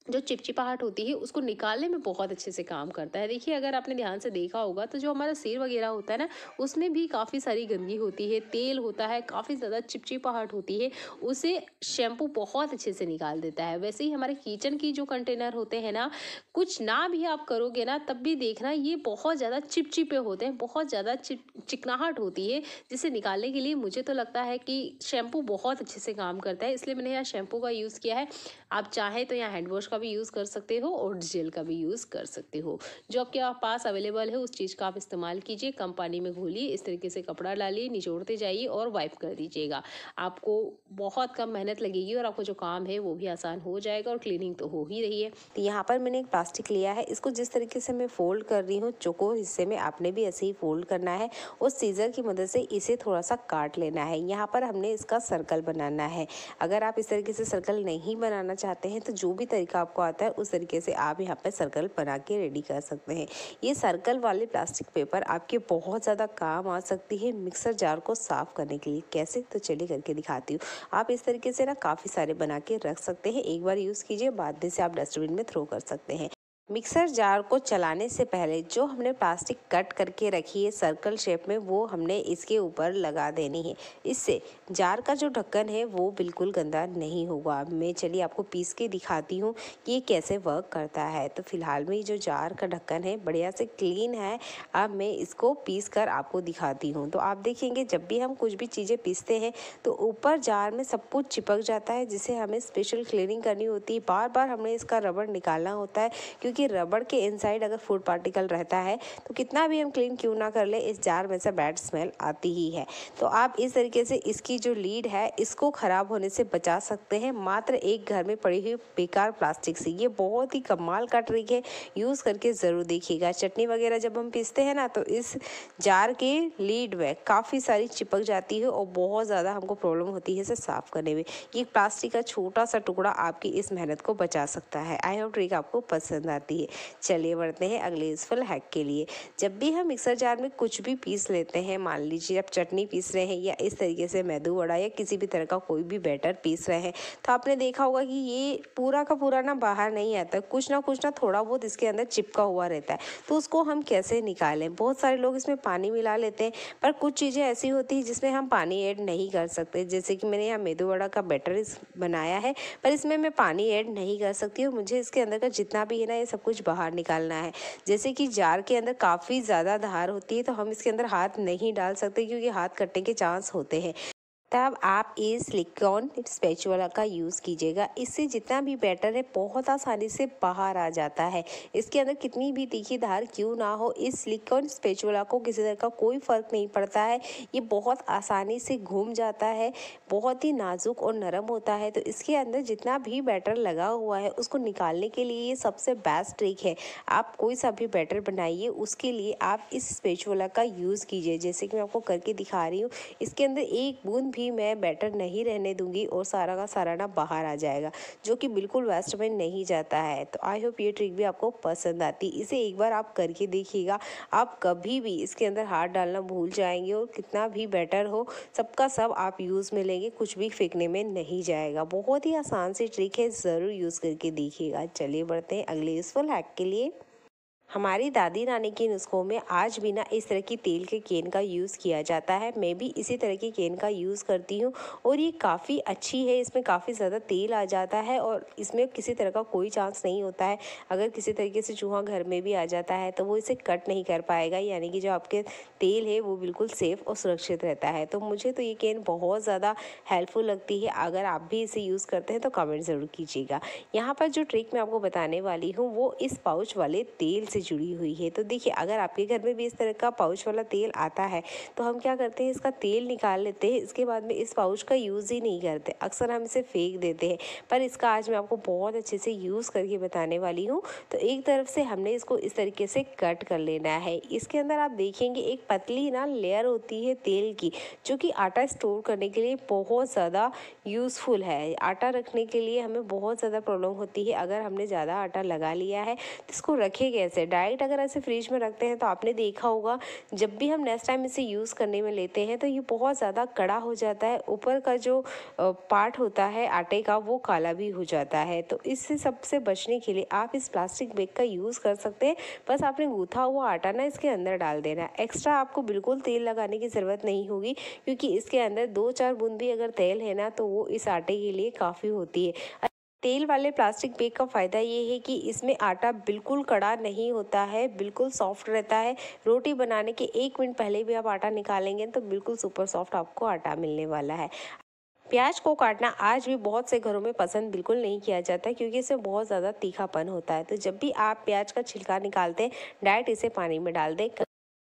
जो चिपचिपाहट होती है उसको निकालने में बहुत अच्छे से काम करता है। देखिए अगर आपने ध्यान से देखा होगा तो जो हमारा सिर वगैरह होता है ना, उसमें भी काफ़ी सारी गंदगी होती है, तेल होता है, काफ़ी ज़्यादा चिपचिपाहट होती है, उसे शैम्पू बहुत अच्छे से निकाल देता है। वैसे ही हमारे किचन की जो कंटेनर होते हैं ना, कुछ ना भी आप करोगे ना तब भी देखना ये बहुत ज़्यादा चिपचिपे होते हैं, बहुत ज़्यादा चिकनाहट होती है, जिसे निकालने के लिए मुझे तो लगता है कि शैम्पू बहुत अच्छे से काम करता है, इसलिए मैंने यहाँ शैम्पू का यूज़ किया है। आप चाहें तो यहाँ हैंड वॉश का भी यूज़ कर सकते हो और जेल का भी यूज़ कर सकते हो, जो आपके पास अवेलेबल है उस चीज़ का आप इस्तेमाल कीजिए। कम पानी में घोलिए, इस तरीके से कपड़ा डालिए, निचोड़ते जाइए और वाइप कर दीजिएगा। आपको बहुत कम मेहनत लगेगी और आपको जो काम है वो भी आसान हो जाएगा और क्लीनिंग तो हो ही रही है। तो यहाँ पर मैंने एक प्लास्टिक लिया है, इसको जिस तरीके से मैं फोल्ड कर रही हूँ चौकोर हिस्से में, आपने भी ऐसे ही फोल्ड करना है और सीजर की मदद से इसे थोड़ा सा काट लेना है। यहाँ पर हमने इसका सर्कल बनाना है। अगर आप इस तरीके से सर्कल नहीं बनाना चाहते हैं तो जो भी तरीका तरीका आपको आता है उस तरीके से आप यहाँ पे सर्कल बना के रेडी कर सकते हैं। ये सर्कल वाले प्लास्टिक पेपर आपके बहुत ज़्यादा काम आ सकती है मिक्सर जार को साफ़ करने के लिए। कैसे? तो चलिए करके दिखाती हूँ। आप इस तरीके से ना काफ़ी सारे बना के रख सकते हैं। एक बार यूज़ कीजिए, बाद में से आप डस्टबिन में थ्रो कर सकते हैं। मिक्सर जार को चलाने से पहले जो हमने प्लास्टिक कट करके रखी है सर्कल शेप में, वो हमने इसके ऊपर लगा देनी है। इससे जार का जो ढक्कन है वो बिल्कुल गंदा नहीं होगा। मैं चलिए आपको पीस के दिखाती हूँ कि ये कैसे वर्क करता है। तो फिलहाल में जो जार का ढक्कन है बढ़िया से क्लीन है। अब मैं इसको पीस कर आपको दिखाती हूँ। तो आप देखेंगे जब भी हम कुछ भी चीज़ें पीसते हैं तो ऊपर जार में सब कुछ चिपक जाता है, जिसे हमें स्पेशल क्लीनिंग करनी होती है। बार बार हमें इसका रबड़ निकालना होता है, क्योंकि रबड़ के इनसाइड अगर फूड पार्टिकल रहता है तो कितना भी हम क्लीन क्यों ना कर ले, इस जार में से बैड स्मेल आती ही है। तो आप इस तरीके से इसकी जो लीड है इसको खराब होने से बचा सकते हैं मात्र एक घर में पड़ी हुई बेकार प्लास्टिक से। ये बहुत ही कमाल का ट्रिक है, यूज़ करके ज़रूर देखिएगा। चटनी वगैरह जब हम पीसते हैं ना तो इस जार के लीड में काफ़ी सारी चिपक जाती है और बहुत ज़्यादा हमको प्रॉब्लम होती है इसे साफ़ करने में। ये प्लास्टिक का छोटा सा टुकड़ा आपकी इस मेहनत को बचा सकता है। आई होप ट्रिक आपको पसंद आती है। चलिए बढ़ते हैं अगले यूजफुल हैक के लिए। जब भी हम मिक्सर जार में कुछ भी पीस लेते हैं, मान लीजिए आप चटनी पीस रहे हैं या इस तरीके से मेदू वड़ा या किसी भी तरह का कोई भी बैटर पीस रहे हैं, तो आपने देखा होगा कि ये पूरा का पूरा ना बाहर नहीं आता, कुछ ना थोड़ा बहुत इसके अंदर चिपका हुआ रहता है। तो उसको हम कैसे निकालें? बहुत सारे लोग इसमें पानी मिला लेते हैं, पर कुछ चीज़ें ऐसी होती हैं जिसमें हम पानी ऐड नहीं कर सकते। जैसे कि मैंने यहाँ मेदू वड़ा का बैटर बनाया है, पर इसमें मैं पानी ऐड नहीं कर सकती और मुझे इसके अंदर का जितना भी है ना ये सब कुछ बाहर निकालना है। जैसे कि जार के अंदर काफ़ी ज़्यादा धार होती है, तो हम इसके अंदर हाथ नहीं डाल सकते क्योंकि हाथ कटने के चांस होते हैं। तब आप इस सिलिकॉन स्पैचुला का यूज़ कीजिएगा। इससे जितना भी बैटर है बहुत आसानी से बाहर आ जाता है। इसके अंदर कितनी भी तीखी धार क्यों ना हो, इस सिलिकॉन स्पैचुला को किसी तरह का कोई फ़र्क नहीं पड़ता है। ये बहुत आसानी से घूम जाता है, बहुत ही नाजुक और नरम होता है। तो इसके अंदर जितना भी बैटर लगा हुआ है उसको निकालने के लिए ये सबसे बेस्ट ट्रिक है। आप कोई सा भी बैटर बनाइए उसके लिए आप इस स्पैचुला का यूज़ कीजिए। जैसे कि मैं आपको करके दिखा रही हूँ, इसके अंदर एक बूंद भी मैं बैटर नहीं रहने दूंगी और सारा का सारा ना बाहर आ जाएगा, जो कि बिल्कुल वेस्ट में नहीं जाता है। तो आई होप ये ट्रिक भी आपको पसंद आती। इसे एक बार आप करके देखिएगा, आप कभी भी इसके अंदर हाथ डालना भूल जाएंगे और कितना भी बैटर हो सबका सब आप यूज़ में लेंगे, कुछ भी फेंकने में नहीं जाएगा। बहुत ही आसान सी ट्रिक है, ज़रूर यूज़ करके देखिएगा। चलिए बढ़ते हैं अगले यूज़फुल हैक के लिए। हमारी दादी नानी के नुस्खों में आज भी ना इस तरह की तेल के केन का यूज़ किया जाता है। मैं भी इसी तरह की केन का यूज़ करती हूँ और ये काफ़ी अच्छी है। इसमें काफ़ी ज़्यादा तेल आ जाता है और इसमें किसी तरह का कोई चांस नहीं होता है। अगर किसी तरीके से चूहा घर में भी आ जाता है तो वो इसे कट नहीं कर पाएगा, यानी कि जो आपके तेल है वो बिल्कुल सेफ़ और सुरक्षित रहता है। तो मुझे तो ये केन बहुत ज़्यादा हेल्पफुल लगती है। अगर आप भी इसे यूज़ करते हैं तो कमेंट ज़रूर कीजिएगा। यहाँ पर जो ट्रिक मैं आपको बताने वाली हूँ वो इस पाउच वाले तेल से जुड़ी हुई है। तो देखिए, अगर आपके घर में भी इस तरह का पाउच वाला तेल आता है तो हम क्या करते हैं, इसका तेल निकाल लेते हैं। इसके बाद में इस पाउच का यूज़ ही नहीं करते, अक्सर हम इसे फेंक देते हैं। पर इसका आज मैं आपको बहुत अच्छे से यूज़ करके बताने वाली हूँ। तो एक तरफ से हमने इसको इस तरीके से कट कर लेना है। इसके अंदर आप देखेंगे एक पतली ना लेयर होती है तेल की, जो कि आटा स्टोर करने के लिए बहुत ज़्यादा यूज़फुल है। आटा रखने के लिए हमें बहुत ज़्यादा प्रॉब्लम होती है। अगर हमने ज़्यादा आटा लगा लिया है तो इसको रखें कैसे? डायरेक्ट अगर ऐसे फ्रिज में रखते हैं तो आपने देखा होगा जब भी हम नेक्स्ट टाइम इसे यूज़ करने में लेते हैं तो ये बहुत ज़्यादा कड़ा हो जाता है। ऊपर का जो पार्ट होता है आटे का वो काला भी हो जाता है। तो इससे सबसे बचने के लिए आप इस प्लास्टिक बैग का यूज़ कर सकते हैं। बस आपने गूथा हुआ आटा ना इसके अंदर डाल देना है। एक्स्ट्रा आपको बिल्कुल तेल लगाने की ज़रूरत नहीं होगी, क्योंकि इसके अंदर 2-4 बूंद भी अगर तेल है ना तो वो इस आटे के लिए काफ़ी होती है। तेल वाले प्लास्टिक बैग का फ़ायदा ये है कि इसमें आटा बिल्कुल कड़ा नहीं होता है, बिल्कुल सॉफ्ट रहता है। रोटी बनाने के 1 मिनट पहले भी आप आटा निकालेंगे तो बिल्कुल सुपर सॉफ्ट आपको आटा मिलने वाला है। प्याज को काटना आज भी बहुत से घरों में पसंद बिल्कुल नहीं किया जाता, क्योंकि इसमें बहुत ज़्यादा तीखापन होता है। तो जब भी आप प्याज का छिलका निकालते हैं डायरेक्ट इसे पानी में डाल दें।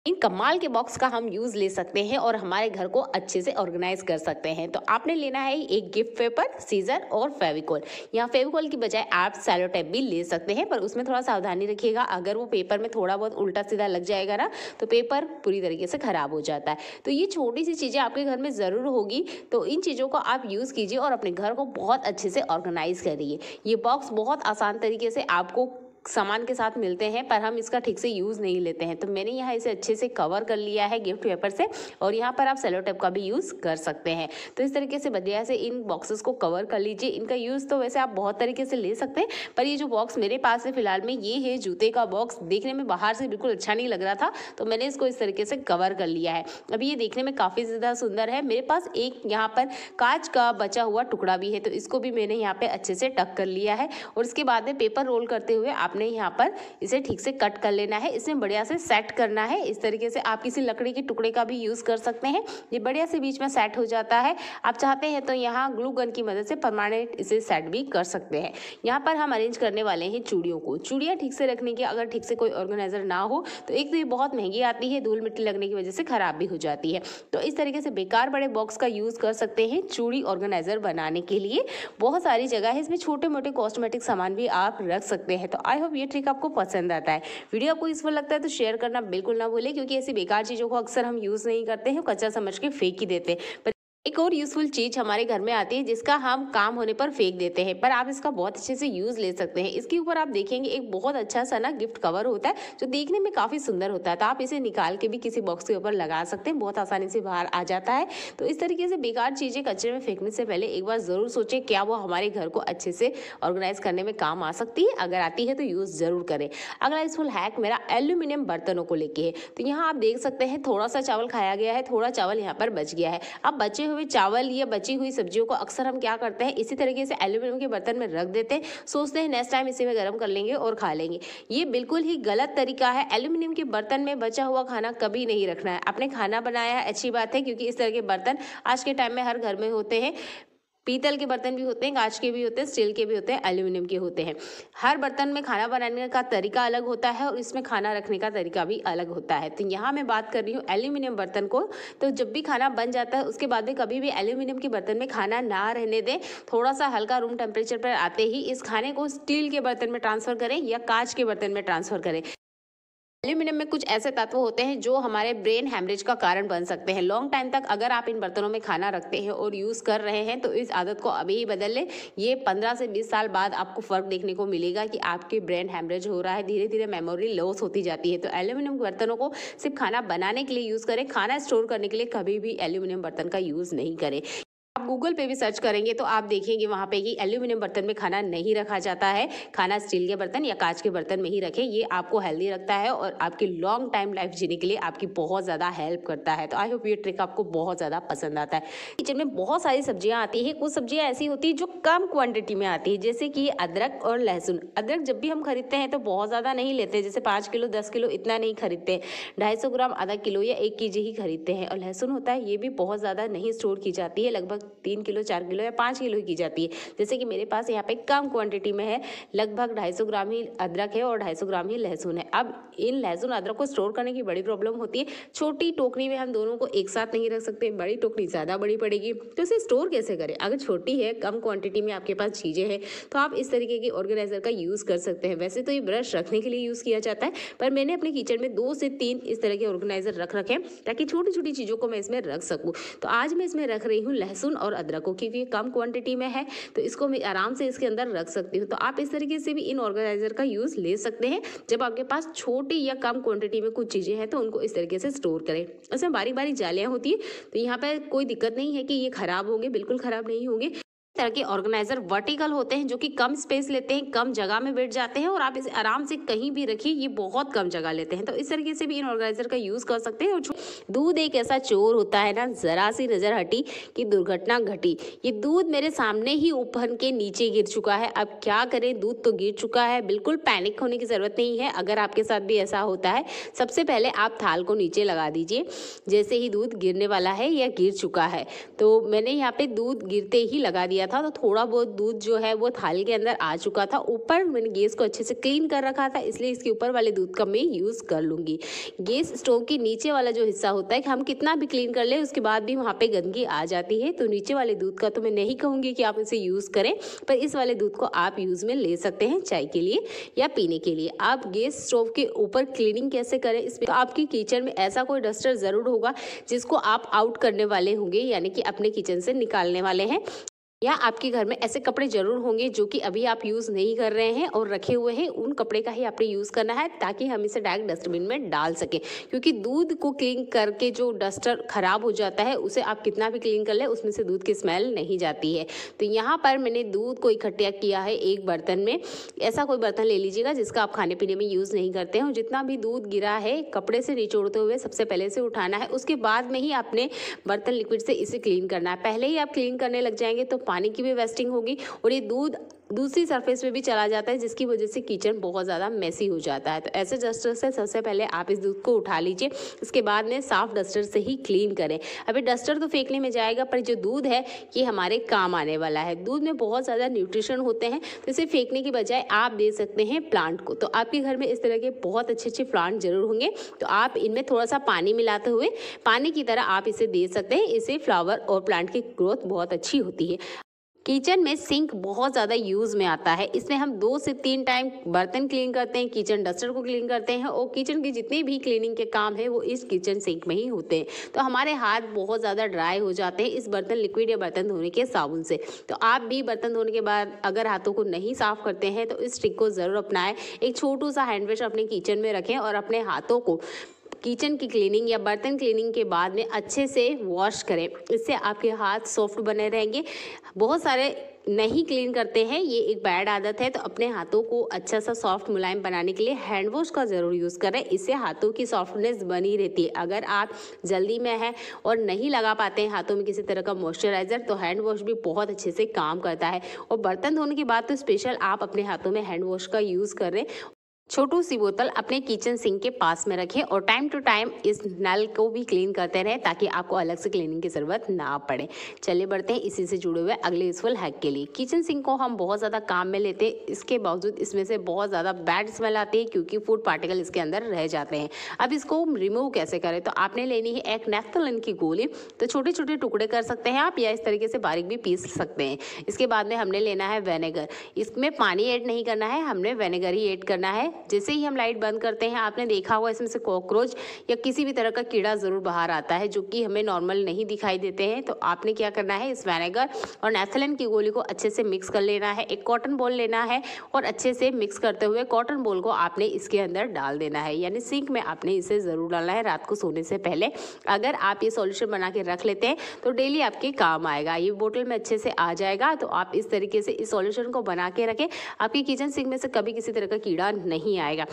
इन कमाल के बॉक्स का हम यूज़ ले सकते हैं और हमारे घर को अच्छे से ऑर्गेनाइज कर सकते हैं। तो आपने लेना है एक गिफ्ट पेपर, सीजर और फेविकोल। यहाँ फेविकोल की बजाय आप सेलो टेप भी ले सकते हैं, पर उसमें थोड़ा सावधानी रखिएगा। अगर वो पेपर में थोड़ा बहुत उल्टा सीधा लग जाएगा ना, तो पेपर पूरी तरीके से खराब हो जाता है। तो ये छोटी सी चीज़ें आपके घर में ज़रूर होगी, तो इन चीज़ों को आप यूज़ कीजिए और अपने घर को बहुत अच्छे से ऑर्गेनाइज करिए। ये बॉक्स बहुत आसान तरीके से आपको सामान के साथ मिलते हैं, पर हम इसका ठीक से यूज़ नहीं लेते हैं। तो मैंने यहाँ इसे अच्छे से कवर कर लिया है गिफ्ट पेपर से, और यहाँ पर आप सेलो टेप का भी यूज़ कर सकते हैं। तो इस तरीके से बढ़िया से इन बॉक्सेस को कवर कर लीजिए। इनका यूज़ तो वैसे आप बहुत तरीके से ले सकते हैं, पर ये जो बॉक्स मेरे पास है फिलहाल में, ये है जूते का बॉक्स। देखने में बाहर से बिल्कुल अच्छा नहीं लग रहा था, तो मैंने इसको इस तरीके से कवर कर लिया है। अभी ये देखने में काफ़ी ज़्यादा सुंदर है। मेरे पास एक यहाँ पर कांच का बचा हुआ टुकड़ा भी है, तो इसको भी मैंने यहाँ पे अच्छे से टक कर लिया है। और इसके बाद में पेपर रोल करते हुए आपने यहाँ पर इसे ठीक से कट कर लेना है। इसमें बढ़िया से सेट करना है। इस तरीके से आप किसी लकड़ी के टुकड़े का भी यूज़ कर सकते हैं। ये बढ़िया से बीच में सेट हो जाता है। आप चाहते हैं तो यहाँ ग्लू गन की मदद से परमानेंट इसे सेट भी कर सकते हैं। यहाँ पर हम अरेंज करने वाले हैं चूड़ियों को। चूड़ियाँ ठीक से रखने की अगर ठीक से कोई ऑर्गेनाइजर ना हो, तो एक तो ये बहुत महंगी आती है, धूल मिट्टी लगने की वजह से खराब भी हो जाती है। तो इस तरीके से बेकार बड़े बॉक्स का यूज़ कर सकते हैं चूड़ी ऑर्गेनाइजर बनाने के लिए। बहुत सारी जगह है, इसमें छोटे मोटे कॉस्मेटिक सामान भी आप रख सकते हैं। तो आई होप ये ट्रिक आपको पसंद आता है। वीडियो आपको यूजफुल लगता है तो शेयर करना बिल्कुल ना भूलें, क्योंकि ऐसी बेकार चीज़ों को अक्सर हम यूज़ नहीं करते हैं, कचरा समझ के फेंक ही देते हैं। एक और यूजफुल चीज़ हमारे घर में आती है, जिसका हम काम होने पर फेंक देते हैं, पर आप इसका बहुत अच्छे से यूज़ ले सकते हैं। इसके ऊपर आप देखेंगे एक बहुत अच्छा सा ना गिफ्ट कवर होता है, जो देखने में काफ़ी सुंदर होता है। तो आप इसे निकाल के भी किसी बॉक्स के ऊपर लगा सकते हैं, बहुत आसानी से बाहर आ जाता है। तो इस तरीके से बेकार चीज़ें कचरे में फेंकने से पहले एक बार ज़रूर सोचें, क्या वो हमारे घर को अच्छे से ऑर्गेनाइज करने में काम आ सकती है। अगर आती है तो यूज़ ज़रूर करें। अगला यूजफुल हैक मेरा एल्यूमिनियम बर्तनों को लेके है। तो यहाँ आप देख सकते हैं थोड़ा सा चावल खाया गया है, थोड़ा चावल यहाँ पर बच गया है। अब बचे हुए चावल या बची हुई सब्जियों को अक्सर हम क्या करते हैं, इसी तरीके से एल्यूमिनियम के बर्तन में रख देते हैं, सोचते हैं नेक्स्ट टाइम इसी में गर्म कर लेंगे और खा लेंगे। ये बिल्कुल ही गलत तरीका है। एल्यूमिनियम के बर्तन में बचा हुआ खाना कभी नहीं रखना है। आपने खाना बनाया है, अच्छी बात है, क्योंकि इस तरह के बर्तन आज के टाइम में हर घर में होते हैं। पीतल के बर्तन भी होते हैं, कांच के भी होते हैं, स्टील के भी होते हैं, एल्यूमिनियम के होते हैं। हर बर्तन में खाना बनाने का तरीका अलग होता है और इसमें खाना रखने का तरीका भी अलग होता है। तो यहाँ मैं बात कर रही हूँ एल्यूमिनियम बर्तन को। तो जब भी खाना बन जाता है उसके बाद में कभी भी एल्यूमिनियम के बर्तन में खाना ना रहने दें। थोड़ा सा हल्का रूम टेम्परेचर पर आते ही इस खाने को स्टील के बर्तन में ट्रांसफ़र करें या कांच के बर्तन में ट्रांसफ़र करें। एल्यूमिनियम में कुछ ऐसे तत्व होते हैं जो हमारे ब्रेन हैमरेज का कारण बन सकते हैं। लॉन्ग टाइम तक अगर आप इन बर्तनों में खाना रखते हैं और यूज़ कर रहे हैं, तो इस आदत को अभी ही बदल लें। ये 15 से 20 साल बाद आपको फ़र्क देखने को मिलेगा कि आपके ब्रेन हैमरेज हो रहा है, धीरे धीरे मेमोरी लॉस होती जाती है। तो एल्यूमिनियम बर्तनों को सिर्फ खाना बनाने के लिए यूज़ करें, खाना स्टोर करने के लिए कभी भी एल्यूमिनियम बर्तन का यूज़ नहीं करें। आप गूगल पे भी सर्च करेंगे तो आप देखेंगे वहाँ पे कि एल्यूमिनियम बर्तन में खाना नहीं रखा जाता है। खाना स्टील के बर्तन या कांच के बर्तन में ही रखें। ये आपको हेल्दी रखता है और आपकी लॉन्ग टाइम लाइफ जीने के लिए आपकी बहुत ज़्यादा हेल्प करता है। तो आई होप ये ट्रिक आपको बहुत ज़्यादा पसंद आता है। किचन में बहुत सारी सब्जियाँ आती है, कुछ सब्जियाँ ऐसी होती है जो कम क्वान्टिटी में आती है, जैसे कि अदरक और लहसुन। अदरक जब भी हम खरीदते हैं तो बहुत ज़्यादा नहीं लेते, जैसे 5 किलो 10 किलो इतना नहीं खरीदते, 250 ग्राम आधा किलो या 1 kg ही खरीदते हैं। और लहसुन होता है, ये भी बहुत ज़्यादा नहीं स्टोर की जाती है, लगभग 3 किलो 4 किलो या 5 किलो ही की जाती है। जैसे कि मेरे पास यहाँ पे कम क्वांटिटी में है, लगभग 250 ग्राम ही अदरक है और 250 ग्राम ही लहसुन है। अब इन लहसुन अदरक को स्टोर करने की बड़ी प्रॉब्लम होती है। छोटी टोकरी में हम दोनों को एक साथ नहीं रख सकते, बड़ी टोकरी ज़्यादा बड़ी पड़ेगी, तो इसे स्टोर कैसे करें? अगर छोटी है, कम क्वांटिटी में आपके पास चीज़ें हैं, तो आप इस तरीके की ऑर्गेनाइजर का यूज़ कर सकते हैं। वैसे तो ये ब्रश रखने के लिए यूज़ किया जाता है, पर मैंने अपने किचन में 2 से 3 इस तरह के ऑर्गेनाइजर रख रखे हैं, ताकि छोटी छोटी चीज़ों को मैं इसमें रख सकूँ। तो आज मैं इसमें रख रही हूँ लहसुन और अदरक को, क्योंकि कम क्वांटिटी में है, तो इसको मैं आराम से इसके अंदर रख सकती हूँ। तो आप इस तरीके से भी इन ऑर्गेनाइजर का यूज़ ले सकते हैं। जब आपके पास छोटी या कम क्वांटिटी में कुछ चीज़ें हैं, तो उनको इस तरीके से स्टोर करें। इसमें बारी बारी जालियाँ होती है, तो यहाँ पर कोई दिक्कत नहीं है कि ये खराब होंगे, बिल्कुल खराब नहीं होंगे। तरह के ऑर्गेनाइजर वर्टिकल होते हैं, जो कि कम स्पेस लेते हैं, कम जगह में बैठ जाते हैं और आप इसे आराम से कहीं भी रखिए, ये बहुत कम जगह लेते हैं। तो इस तरीके से भी इन ऑर्गेनाइजर का यूज़ कर सकते हैं। और दूध एक ऐसा चोर होता है ना, ज़रा सी नज़र हटी कि दुर्घटना घटी। ये दूध मेरे सामने ही उफन के नीचे गिर चुका है। अब क्या करें, दूध तो गिर चुका है, बिल्कुल पैनिक होने की ज़रूरत नहीं है। अगर आपके साथ भी ऐसा होता है, सबसे पहले आप थाल को नीचे लगा दीजिए जैसे ही दूध गिरने वाला है या गिर चुका है। तो मैंने यहाँ पे दूध गिरते ही लगा दिया था तो थोड़ा बहुत दूध जो है वो थाली के अंदर आ चुका था। ऊपर मैंने गैस को अच्छे से क्लीन कर रखा था, इसलिए इसके ऊपर वाले दूध का मैं यूज़ कर लूँगी। गैस स्टोव के नीचे वाला जो हिस्सा होता है कि हम कितना भी क्लीन कर लें उसके बाद भी वहाँ पे गंदगी आ जाती है, तो नीचे वाले दूध का तो मैं नहीं कहूँगी कि आप इसे यूज़ करें, पर इस वाले दूध को आप यूज़ में ले सकते हैं चाय के लिए या पीने के लिए। आप गैस स्टोव के ऊपर क्लीनिंग कैसे करें, इसमें तो आपकी किचन में ऐसा कोई डस्टर ज़रूर होगा जिसको आप आउट करने वाले होंगे, यानी कि अपने किचन से निकालने वाले हैं, या आपके घर में ऐसे कपड़े जरूर होंगे जो कि अभी आप यूज़ नहीं कर रहे हैं और रखे हुए हैं, उन कपड़े का ही आपने यूज़ करना है ताकि हम इसे डायरेक्ट डस्टबिन में डाल सकें। क्योंकि दूध को क्लीन करके जो डस्टर खराब हो जाता है उसे आप कितना भी क्लीन कर ले उसमें से दूध की स्मेल नहीं जाती है। तो यहाँ पर मैंने दूध को इकट्ठा किया है एक बर्तन में। ऐसा कोई बर्तन ले लीजिएगा जिसका आप खाने पीने में यूज़ नहीं करते हो। जितना भी दूध गिरा है कपड़े से निचोड़ते हुए सबसे पहले से उठाना है, उसके बाद में ही आपने बर्तन लिक्विड से इसे क्लीन करना है। पहले ही आप क्लीन करने लग जाएंगे तो पानी की भी वेस्टिंग होगी और ये दूध दूसरी सरफेस पे भी चला जाता है, जिसकी वजह से किचन बहुत ज़्यादा मेसी हो जाता है। तो ऐसे डस्टर से सबसे पहले आप इस दूध को उठा लीजिए, इसके बाद में साफ डस्टर से ही क्लीन करें। अभी डस्टर तो फेंकने में जाएगा, पर जो दूध है ये हमारे काम आने वाला है। दूध में बहुत ज़्यादा न्यूट्रिशन होते हैं, तो इसे फेंकने की बजाय आप दे सकते हैं प्लांट को। तो आपके घर में इस तरह के बहुत अच्छे अच्छे प्लांट जरूर होंगे, तो आप इनमें थोड़ा सा पानी मिलाते हुए पानी की तरह आप इसे दे सकते हैं। इससे फ्लावर और प्लांट की ग्रोथ बहुत अच्छी होती है। किचन में सिंक बहुत ज़्यादा यूज़ में आता है, इसमें हम 2 से 3 टाइम बर्तन क्लीन करते हैं, किचन डस्टर को क्लीन करते हैं और किचन के जितने भी क्लीनिंग के काम है वो इस किचन सिंक में ही होते हैं। तो हमारे हाथ बहुत ज़्यादा ड्राई हो जाते हैं इस बर्तन लिक्विड या बर्तन धोने के साबुन से। तो आप भी बर्तन धोने के बाद अगर हाथों को नहीं साफ़ करते हैं तो इस ट्रिक को ज़रूर अपनाएं। एक छोटू सा हैंड वॉश अपने किचन में रखें और अपने हाथों को किचन की क्लीनिंग या बर्तन क्लीनिंग के बाद में अच्छे से वॉश करें। इससे आपके हाथ सॉफ्ट बने रहेंगे। बहुत सारे नहीं क्लीन करते हैं, ये एक बैड आदत है। तो अपने हाथों को अच्छा सा सॉफ्ट मुलायम बनाने के लिए हैंड वॉश का ज़रूर यूज़ करें, इससे हाथों की सॉफ्टनेस बनी रहती है। अगर आप जल्दी में हैं और नहीं लगा पाते हैं हाथों में किसी तरह का मॉइस्चराइज़र, तो हैंड वॉश भी बहुत अच्छे से काम करता है। और बर्तन धोने के बाद तो स्पेशल आप अपने हाथों में हैंड वॉश का यूज़ करें। छोटू सी बोतल अपने किचन सिंक के पास में रखें और टाइम टू टाइम इस नल को भी क्लीन करते रहें ताकि आपको अलग से क्लीनिंग की ज़रूरत ना पड़े। चलिए बढ़ते हैं इसी से जुड़े हुए अगले यूजफुल हैक के लिए। किचन सिंक को हम बहुत ज़्यादा काम में लेते हैं, इसके बावजूद इसमें से बहुत ज़्यादा बैड स्मेल आती है क्योंकि फूड पार्टिकल इसके अंदर रह जाते हैं। अब इसको रिमूव कैसे करें, तो आपने लेनी है एक नेफ्थलीन की गोली। तो छोटे छोटे टुकड़े कर सकते हैं आप या इस तरीके से बारीक भी पीस सकते हैं। इसके बाद में हमने लेना है विनेगर। इसमें पानी ऐड नहीं करना है, हमने विनेगर ही ऐड करना है। जैसे ही हम लाइट बंद करते हैं आपने देखा होगा इसमें से कॉकरोच या किसी भी तरह का कीड़ा ज़रूर बाहर आता है जो कि हमें नॉर्मल नहीं दिखाई देते हैं। तो आपने क्या करना है, इस विनेगर और नेफ्थलीन की गोली को अच्छे से मिक्स कर लेना है। एक कॉटन बॉल लेना है और अच्छे से मिक्स करते हुए कॉटन बॉल को आपने इसके अंदर डाल देना है, यानी सिंक में आपने इसे ज़रूर डालना है रात को सोने से पहले। अगर आप ये सॉल्यूशन बना के रख लेते हैं तो डेली आपके काम आएगा। ये बोतल में अच्छे से आ जाएगा। तो आप इस तरीके से इस सॉल्यूशन को बना के रखें, आपके किचन सिंक में से कभी किसी तरह का कीड़ा नहीं आएगा।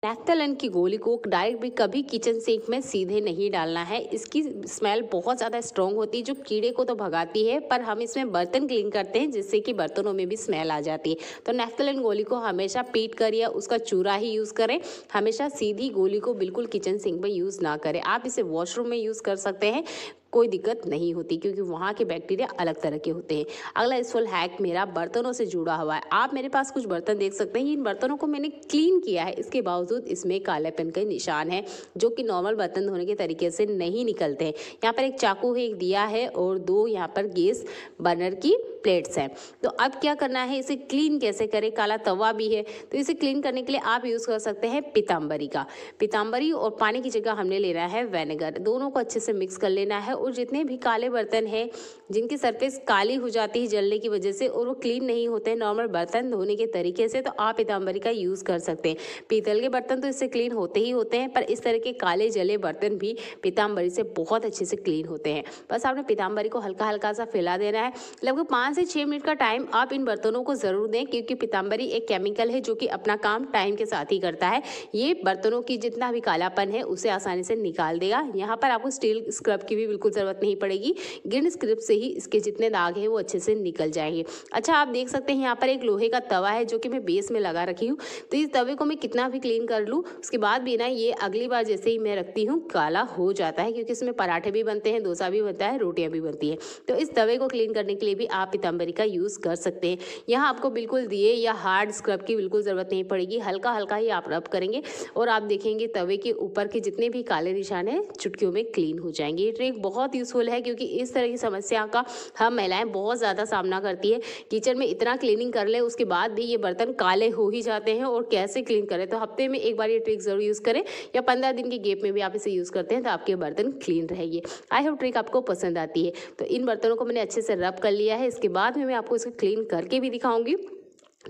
नेफ्थलीन की गोली को डायरेक्ट भी कभी किचन सिंक में सीधे नहीं डालना है, इसकी स्मेल बहुत ज़्यादा स्ट्रॉन्ग होती है जो कीड़े को तो भगाती है, पर हम इसमें बर्तन क्लीन करते हैं जिससे कि बर्तनों में भी स्मेल आ जाती है। तो नेफ्थलीन गोली को हमेशा पीट कर या उसका चूरा ही यूज़ करें, हमेशा सीधी गोली को बिल्कुल किचन सिंक में यूज़ ना करें। आप इसे वॉशरूम में यूज़ कर सकते हैं, कोई दिक्कत नहीं होती क्योंकि वहाँ के बैक्टीरिया अलग तरह के होते हैं। अगला यूजफुल हैक मेरा बर्तनों से जुड़ा हुआ है। आप मेरे पास कुछ बर्तन देख सकते हैं, इन बर्तनों को मैंने क्लीन किया है, इसके बावजूद इसमें कालेपन के निशान है जो कि नॉर्मल बर्तन धोने के तरीके से नहीं निकलते हैं। यहाँ पर एक चाकू है, एक दिया है और 2 यहाँ पर गैस बर्नर की प्लेट्स हैं। तो अब क्या करना है, इसे क्लीन कैसे करें। काला तवा भी है, तो इसे क्लीन करने के लिए आप यूज़ कर सकते हैं पीताम्बरी का। पीताम्बरी और पानी की जगह हमने लेना है विनेगर, दोनों को अच्छे से मिक्स कर लेना है। और जितने भी काले बर्तन हैं जिनकी सरफेस काली हो जाती है जलने की वजह से और वो क्लीन नहीं होते हैं नॉर्मल बर्तन धोने के तरीके से, तो आप पीताम्बरी का यूज़ कर सकते हैं। पीतल के बर्तन तो इससे क्लीन होते ही होते हैं, पर इस तरह के काले जले बर्तन भी पीताम्बरी से बहुत अच्छे से क्लीन होते हैं। बस आपने पीताम्बरी को हल्का हल्का सा फैला देना है। लगभग 5 से 6 मिनट का टाइम आप इन बर्तनों को ज़रूर दें क्योंकि पीताम्बरी एक केमिकल है जो कि अपना काम टाइम के साथ ही करता है। ये बर्तनों की जितना भी कालापन है उसे आसानी से निकाल देगा। यहाँ पर आपको स्टील स्क्रब की भी बिल्कुल बिल्कुल ज़रूरत नहीं पड़ेगी। ग्रीन स्क्रब से ही इसके जितने दाग हैं वो अच्छे से निकल जाएंगे। अच्छा, आप देख सकते हैं यहाँ पर एक लोहे का तवा है जो कि मैं बेस में लगा रखी हूँ। तो इस तवे को मैं कितना भी क्लीन कर लूँ उसके बाद भी ना ये अगली बार जैसे ही मैं रखती हूँ काला हो जाता है, क्योंकि इसमें पराठे भी बनते हैं, डोसा भी बनता है, रोटियां भी बनती हैं। तो इस तवे को क्लीन करने के लिए भी आप पीताम्बरी का यूज़ कर सकते हैं। यहाँ आपको बिल्कुल दिए या हार्ड स्क्रब की बिल्कुल ज़रूरत नहीं पड़ेगी, हल्का हल्का ही आप रब करेंगे और आप देखेंगे तवे के ऊपर के जितने भी काले निशान हैं चुटकियों में क्लीन हो जाएंगे। ये ट्रिक बहुत यूज़फुल है क्योंकि इस तरह की समस्या का हम महिलाएं बहुत ज़्यादा सामना करती है। किचन में इतना क्लीनिंग कर ले उसके बाद भी ये बर्तन काले हो ही जाते हैं और कैसे क्लीन करें। तो हफ्ते में एक बार ये ट्रिक ज़रूर यूज़ करें या 15 दिन के गैप में भी आप इसे यूज़ करते हैं तो आपके बर्तन क्लीन रहेंगे। आई होप ट्रिक आपको पसंद आती है। तो इन बर्तनों को मैंने अच्छे से रब कर लिया है, इसके बाद में मैं आपको इसे क्लीन करके भी दिखाऊंगी।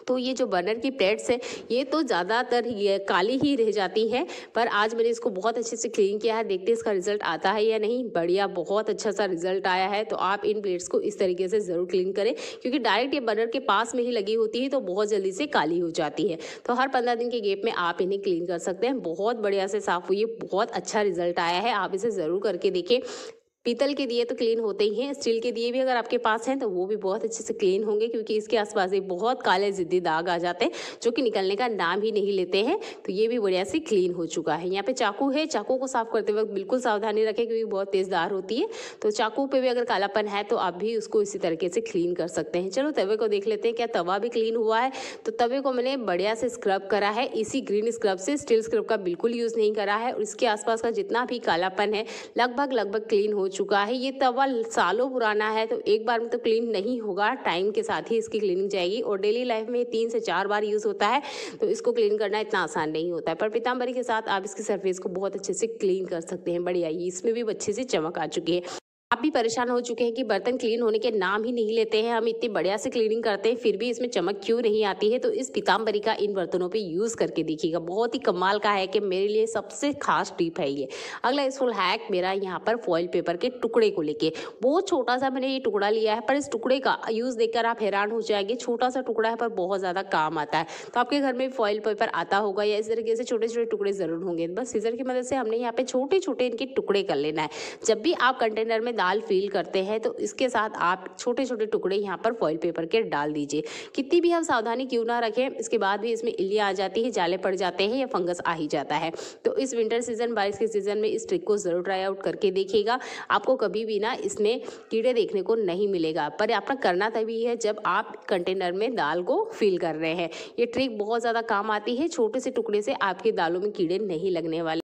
तो ये जो बर्नर की प्लेट्स है ये तो ज़्यादातर ये काली ही रह जाती है, पर आज मैंने इसको बहुत अच्छे से क्लीन किया है। देखते हैं इसका रिजल्ट आता है या नहीं। बढ़िया, बहुत अच्छा सा रिजल्ट आया है। तो आप इन प्लेट्स को इस तरीके से ज़रूर क्लीन करें, क्योंकि डायरेक्ट ये बर्नर के पास में ही लगी होती है तो बहुत जल्दी से काली हो जाती है। तो हर 15 दिन के गैप में आप इन्हें क्लीन कर सकते हैं। बहुत बढ़िया से साफ़ हुई है, बहुत अच्छा रिजल्ट आया है। आप इसे ज़रूर करके देखें। पीतल के दिए तो क्लीन होते ही हैं, स्टील के दिए भी अगर आपके पास हैं तो वो भी बहुत अच्छे से क्लीन होंगे, क्योंकि इसके आसपास एक बहुत काले ज़िद्दी दाग आ जाते हैं जो कि निकलने का नाम ही नहीं लेते हैं। तो ये भी बढ़िया से क्लीन हो चुका है। यहाँ पे चाकू है, चाकू को साफ करते वक्त बिल्कुल सावधानी रखें क्योंकि बहुत तेज़ धार होती है। तो चाकू पे भी अगर कालापन है तो आप भी उसको इसी तरीके से क्लीन कर सकते हैं। चलो तवे को देख लेते हैं, क्या तवा भी क्लीन हुआ है। तो तवे को मैंने बढ़िया से स्क्रब करा है, इसी ग्रीन स्क्रब से, स्टील स्क्रब का बिल्कुल यूज़ नहीं करा है। और इसके आसपास का जितना भी कालापन है लगभग क्लीन हो चुका है। ये तवा सालों पुराना है तो एक बार में तो क्लीन नहीं होगा, टाइम के साथ ही इसकी क्लीनिंग जाएगी। और डेली लाइफ में 3 से 4 बार यूज़ होता है तो इसको क्लीन करना इतना आसान नहीं होता है। पर पीताम्बरी के साथ आप इसकी सरफेस को बहुत अच्छे से क्लीन कर सकते हैं। बढ़िया, ये इसमें भी अच्छे से चमक आ चुकी है। आप भी परेशान हो चुके हैं कि बर्तन क्लीन होने के नाम ही नहीं लेते हैं, हम इतनी बढ़िया से क्लीनिंग करते हैं फिर भी इसमें चमक क्यों नहीं आती है। तो इस पीताम्बरी का इन बर्तनों पे यूज़ करके देखिएगा, बहुत ही कमाल का है कि मेरे लिए सबसे खास टिप है ये। अगला यूजफुल हैक मेरा यहाँ पर फॉइल पेपर के टुकड़े को लेके, बहुत छोटा सा मैंने ये टुकड़ा लिया है, पर इस टुकड़े का यूज़ देखकर आप हैरान हो जाएंगे। छोटा सा टुकड़ा है पर बहुत ज़्यादा काम आता है। तो आपके घर में फॉइल पेपर आता होगा या इस तरीके से छोटे छोटे टुकड़े ज़रूर होंगे। बस सीजर की मदद से हमने यहाँ पे छोटे छोटे इनके टुकड़े कर लेना है। जब भी आप कंटेनर में दाल फिल करते हैं तो इसके साथ आप छोटे छोटे टुकड़े यहाँ पर फॉइल पेपर के डाल दीजिए। कितनी भी हम सावधानी क्यों ना रखें, इसके बाद भी इसमें इल्लियाँ आ जाती है, जाले पड़ जाते हैं या फंगस आ ही जाता है। तो इस विंटर सीजन, बारिश के सीजन में इस ट्रिक को जरूर ट्राई आउट करके देखिएगा। आपको कभी भी ना इसमें कीड़े देखने को नहीं मिलेगा, पर आपका करना तभी है जब आप कंटेनर में दाल को फिल कर रहे हैं। ये ट्रिक बहुत ज़्यादा काम आती है, छोटे से टुकड़े से आपकी दालों में कीड़े नहीं लगने वाले।